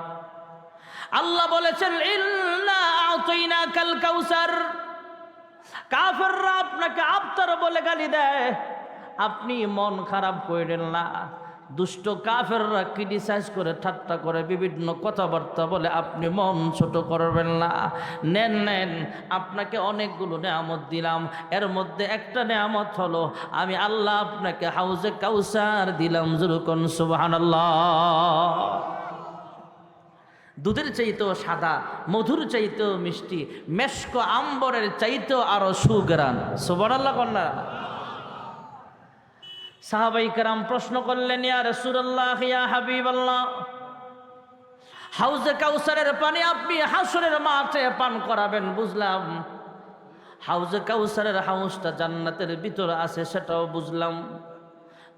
আল্লাহ বলেছেন ইন্না আ'তাইনাকাল কাউসার। কাফেররা আপনাকে আবতার বলে গালি দেয়, আপনি মন খারাপ করেন না। দুষ্ট কাফেররা ক্রিটিসাইজ করে, ঠাট্টা করে, বিভিন্ন কথাবার্তা বলে, আপনি মন ছোট করবেন না। নেন নেন, আপনাকে অনেকগুলো নেয়ামত দিলাম, এর মধ্যে একটা নেয়ামত হলো আমি আল্লাহ আপনাকে হাউজে কাউসার দিলাম। যুরকুন সুবহানাল্লাহ। দুধের চাইতেও সাদা, মধুর চাইতেও মিষ্টি, মেশক আম্বরের চাইতেও আরো সুগ্রাণ। সুবহানাল্লাহ কন্যা। সাহাবাই কেরাম প্রশ্ন করলেন, ইয়া রাসূলুল্লাহ, ইয়া হাবিবাল্লাহ, হাউজে কাউসারের পানি আপনি হাসরের মাঠে পান করাবেন বুঝলাম, হাউজে কাউসারের হাউসটা জান্নাতের ভিতরে আছে সেটাও বুঝলাম,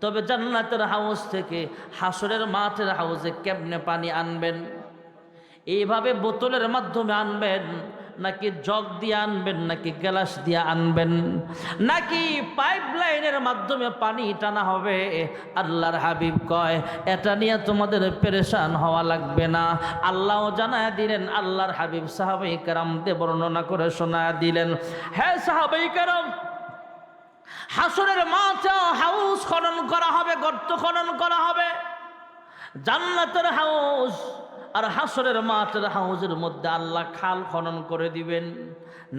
তবে জান্নাতের হাউস থেকে হাসরের মাঠের হাউজে কেমনে পানি আনবেন? এইভাবে বোতলের মাধ্যমে আনবেন, নাকি জগ দিয়ে আনবেন, নাকি গ্লাস দিয়ে আনবেন, নাকি পাইপ লাইনের মাধ্যমে পানি টানা হবে? আল্লাহর হাবিব কয়, এটা নিয়ে তোমাদের পেরেশান হওয়া লাগবে না। আল্লাহও জানায় দিলেন, আল্লাহর হাবিব সাহাবায়ে কেরামদের বর্ণনা করে শোনায় দিলেন। হ্যাঁ সাহাবায়ে কেরাম, হাসরের মাঠে হাউস খনন করা হবে, গর্ত খনন করা হবে। জান্নাতের হাউস আর হাসরের মাঠের হাউজের মধ্যে আল্লাহ খাল খনন করে দিবেন,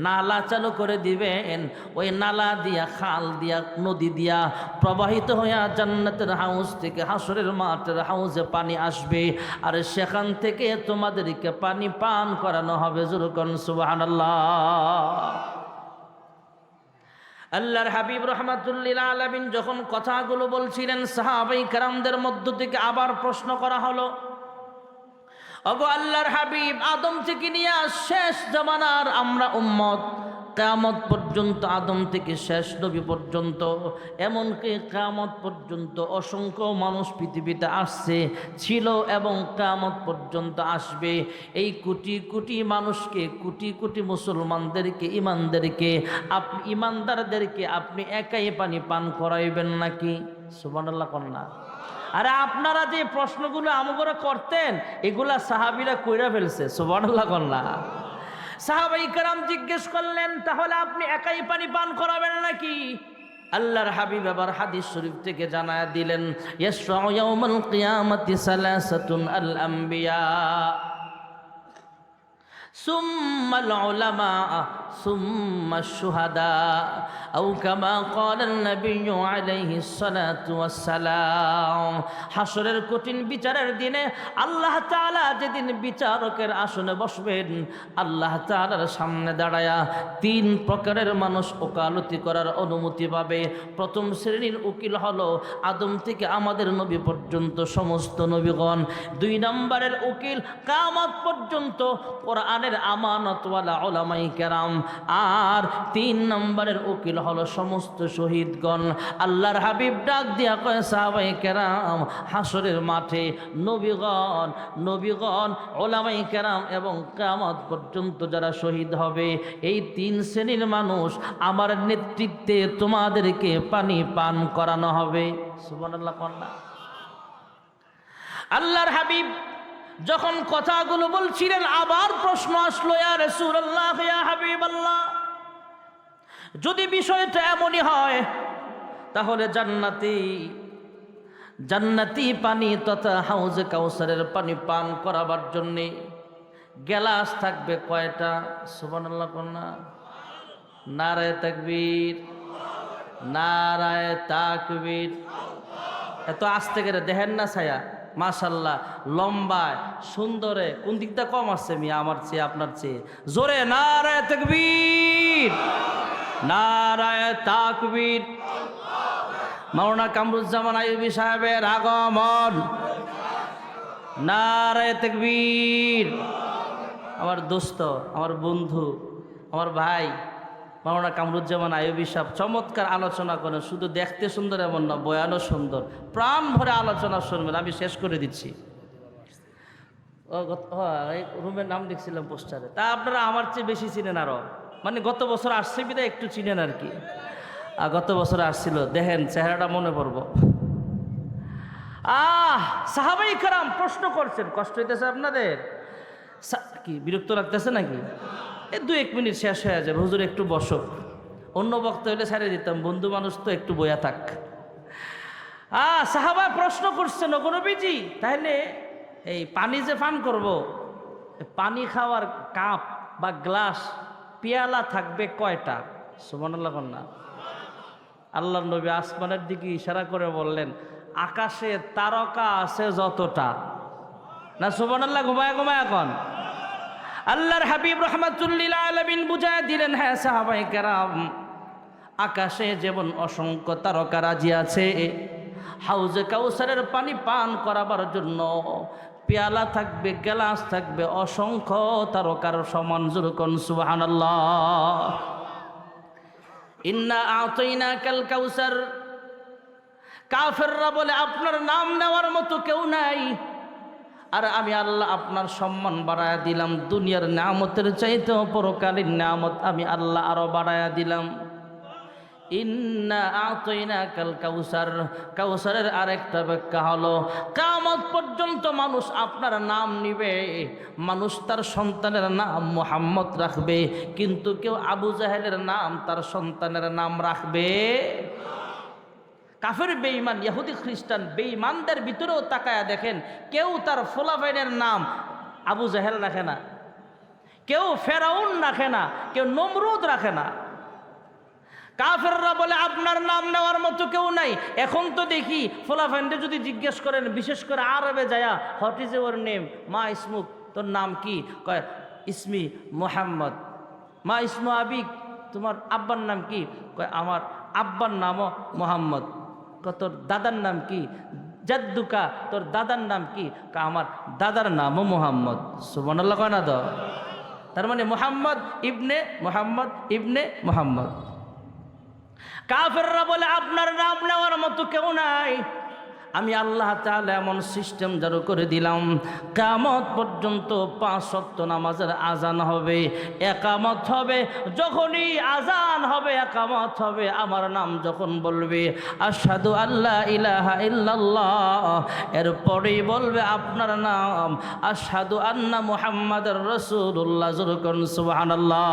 নালা চালু করে দিবেন। ওই নালা দিয়া, খাল দিয়া, নদী দিয়া প্রবাহিত হইয়া জান্নাতের হাউস থেকে হাসরের মাঠের হাউজে পানি আসবে, আর সেখান থেকে তোমাদেরকে পানি পান করানো হবে। জোরকন সুবহানাল্লাহ। আল্লাহর হাবিব রাহমাতুল্লিল আলামিন যখন কথাগুলো বলছিলেন, সাহাবায়ে কেরামদের মধ্য থেকে আবার প্রশ্ন করা হলো, ওগো আল্লাহর হাবিব, আদম থেকে নিয়ে শেষ জামানার আমরা উম্মত, কিয়ামত পর্যন্ত, আদম থেকে শেষ নবী পর্যন্ত, এমনকি কিয়ামত পর্যন্ত অসংখ্য মানুষ পৃথিবীতে আসছে, ছিল এবং কিয়ামত পর্যন্ত আসবে। এই কোটি কোটি মানুষকে, কোটি কোটি মুসলমানদেরকে, ইমানদারদেরকে আপনি একাই পানি পান করাইবেন নাকি? সুবহানাল্লাহ কন্যা। আরে আপনারা যে প্রশ্নগুলো আমগরা করতেন, এগুলা সাহাবীরা কইরা ফেলছে। সুবহানাল্লাহ কন্যা। সাহাবায়ে কেরাম জিজ্ঞেস করলেন, তাহলে আপনি একাই পানি পান করাবেন নাকি? আল্লাহর হাবিব আবার হাদিস শরীফ থেকে জানায়া দিলেন, ইয়াশফাউ ইয়াউমাল কিয়ামাতি সালাসাতুন আল আম্বিয়া সুম্মাল উলামা সুম্মাশ শুহাদা আও কামা ক্বালান নাবিয়্যু আলাইহিস সালাতু ওয়াস সালাম। হাসরের কঠিন বিচারের দিনে আল্লাহ তাআলা যেদিন বিচারকের আসনে বসবেন, আল্লাহ তাআলার সামনে দাঁড়ায়া তিন প্রকারের মানুষ ওকালতি করার অনুমতি পাবে। প্রথম শ্রেণীর উকিল হলো আদম থেকে আমাদের নবী পর্যন্ত সমস্ত নবীগণ। দুই নম্বরের উকিল কিয়ামত পর্যন্ত কোরআনের আমানতওয়ালা উলামায়ে কেরাম। আর তিন নম্বরের উকিল হলো সমস্ত শহীদগণ। আল্লাহর হাবিব ডাক দিয়া কয়, সাহাবায়ে কেরাম, হাসরের মাঠে নবীগণ, উলামায়ে কেরাম এবং কিয়ামত পর্যন্ত যারা শহীদ হবে, এই তিন শ্রেণীর মানুষ আমার নেতৃত্বে তোমাদেরকে পানি পান করানো হবে। সুবহানাল্লাহ কন্যা। আল্লাহর হাবিব যখন কথাগুলো বলছিলেন, আবার প্রশ্ন আসলো, ইয়া রাসূলুল্লাহ, ইয়া হাবিবাল্লাহ, যদি বিষয়টা এমনই হয়, তাহলে জান্নাতি পানি তথা হাউজে কাউসারের পানি পান করাবার জন্য গ্লাস থাকবে কয়টা? সুবহানাল্লাহ কন্যা। নারায়ে তাকবীর, নারায়ে তাকবীর। এত আস্তে করে দেখেন না ছায়া, মাশাআল্লাহ, লম্বায় সুন্দরে কোন দিকটা কম আছে মিয়া আমার চেয়ে, আপনার চেয়ে? জোরে নারায়ে তাকবীর, নারায়ে তাকবীর। মাওলানা কামরুজ্জামান আইয়ুবী সাহেবের আগমন। নারায়ে তাকবীর। আমার দোস্ত, আমার বন্ধু, আমার ভাই মাওলানা কামরুজ্জামান আইয়ুবী সাহেব চমৎকার আলোচনা করেন। শুধু দেখতে সুন্দর এমন না, বয়ানও সুন্দর। প্রাণ ভরে আলোচনা শুনবেন। আমি শেষ করে দিচ্ছি। রুমের নাম দেখছিলাম পোস্টারে। তা আপনারা আমার চেয়ে বেশি চিনেন আরো, মানে গত বছর আসছে বিধায় একটু চিনেন আর কি। গত বছর আসছিল, দেখেন চেহারাটা মনে পড়ব। সাহাবায়ে কেরাম প্রশ্ন করছেন। কষ্ট হইতেছে আপনাদের? কি বিরক্ত লাগতেছে নাকি? এই 2-1 মিনিট শেষ হয়ে যাবে। হুজুর একটু বসো, অন্য বক্তা হইলে ছেড়ে দিতাম, বন্ধু মানুষ তো একটু বয়া থাক। সাহাবা প্রশ্ন করছেন, ওগো নবীজি, তাহলে এই পানি যে পান করব, পানি খাওয়ার কাপ বা গ্লাস, পেয়ালা থাকবে কয়টা? সুবহানাল্লাহ কন্যা। আল্লাহর নবী আসমানের দিকে ইশারা করে বললেন, আকাশে তারকা আছে যতটা, না সুবহানাল্লাহ ঘুমায় ঘুমায় এখন? আল্লাহর হাবিব রাহমাতুল্লিল আলামিন বুঝায় দিলেন, হ্যাঁ সাহাবায়ে কেরাম, আকাশে যেমন অসংখ্য তারকারাজি আছে, হাউজে কাউসারের পানি পান করাবার জন্য পেয়ালা থাকবে, গ্লাস থাকবে অসংখ্য তারকার সমান। জুরকুন সুবহানাল্লাহ। ইন্না আতাইনাকাল কাউসার। কাফেররা বলে আপনার নাম নেওয়ার মতো কেউ নাই, আর আমি আল্লাহ আপনার সম্মান বাড়ায়া দিলাম, দুনিয়ার নিয়ামতের চাইতেও পরকালীন নিয়ামত আমি আল্লাহ আরো বাড়ায়া দিলাম। ইন্না আতাইনাকাল কাউসার, কাউসারের আরেকটা ব্যাখ্যা হলো কিয়ামত পর্যন্ত মানুষ আপনার নাম নিবে, মানুষ তার সন্তানের নাম মুহাম্মদ রাখবে, কিন্তু কেউ আবু জাহেলের নাম তার সন্তানের নাম রাখবে। কাফের বেঈমান ইহুদি খ্রিস্টান বেঈমানদের ভিতরেও তাকায়া দেখেন, কেউ তার ফোলাফাইনের নাম আবু জাহেল রাখে না, কেউ ফেরাউন রাখে না, কেউ নমরুদ রাখে না। কাফেররা বলে আপনার নাম নেওয়ার মতো কেউ নাই। এখন তো দেখি ফোলাফাইনদের যদি জিজ্ঞেস করেন, বিশেষ করে আরবে যায়া, হোয়াট ইজ ইউর নেম, মা ইসমুক, তোর নাম কি? কয় ইসমি মুহাম্মদ। মা ইসমু আবিক, তোমার আব্বার নাম কি? কয় আমার আব্বার নামও মুহাম্মদ। তোর দাদার নাম কি? জাদ্দুকা, তোর দাদার নাম কি? আমার দাদার নামও মুহাম্মদ। সুবহানাল্লাহ কয় না তো? তার মানে মুহাম্মদ ইবনে মুহাম্মদ ইবনে মুহাম্মদ। কাফেররা বলে আপনার নাম নেওয়ার মতো কেউ নাই। আমি আল্লাহ তাআলা এমন সিস্টেম চালু করে দিলাম, কিয়ামত পর্যন্ত 5 ওয়াক্ত নামাজের আজান হবে, একামত হবে। যখনই আজান হবে, একামত হবে, আমার নাম যখন বলবে আশহাদু আল্লা ইলাহা ইল্লাল্লাহ, এরপরেই বলবে আপনার নাম আশহাদু আন্না মুহাম্মাদুর রাসূলুল্লাহ। সুবহানাল্লাহ।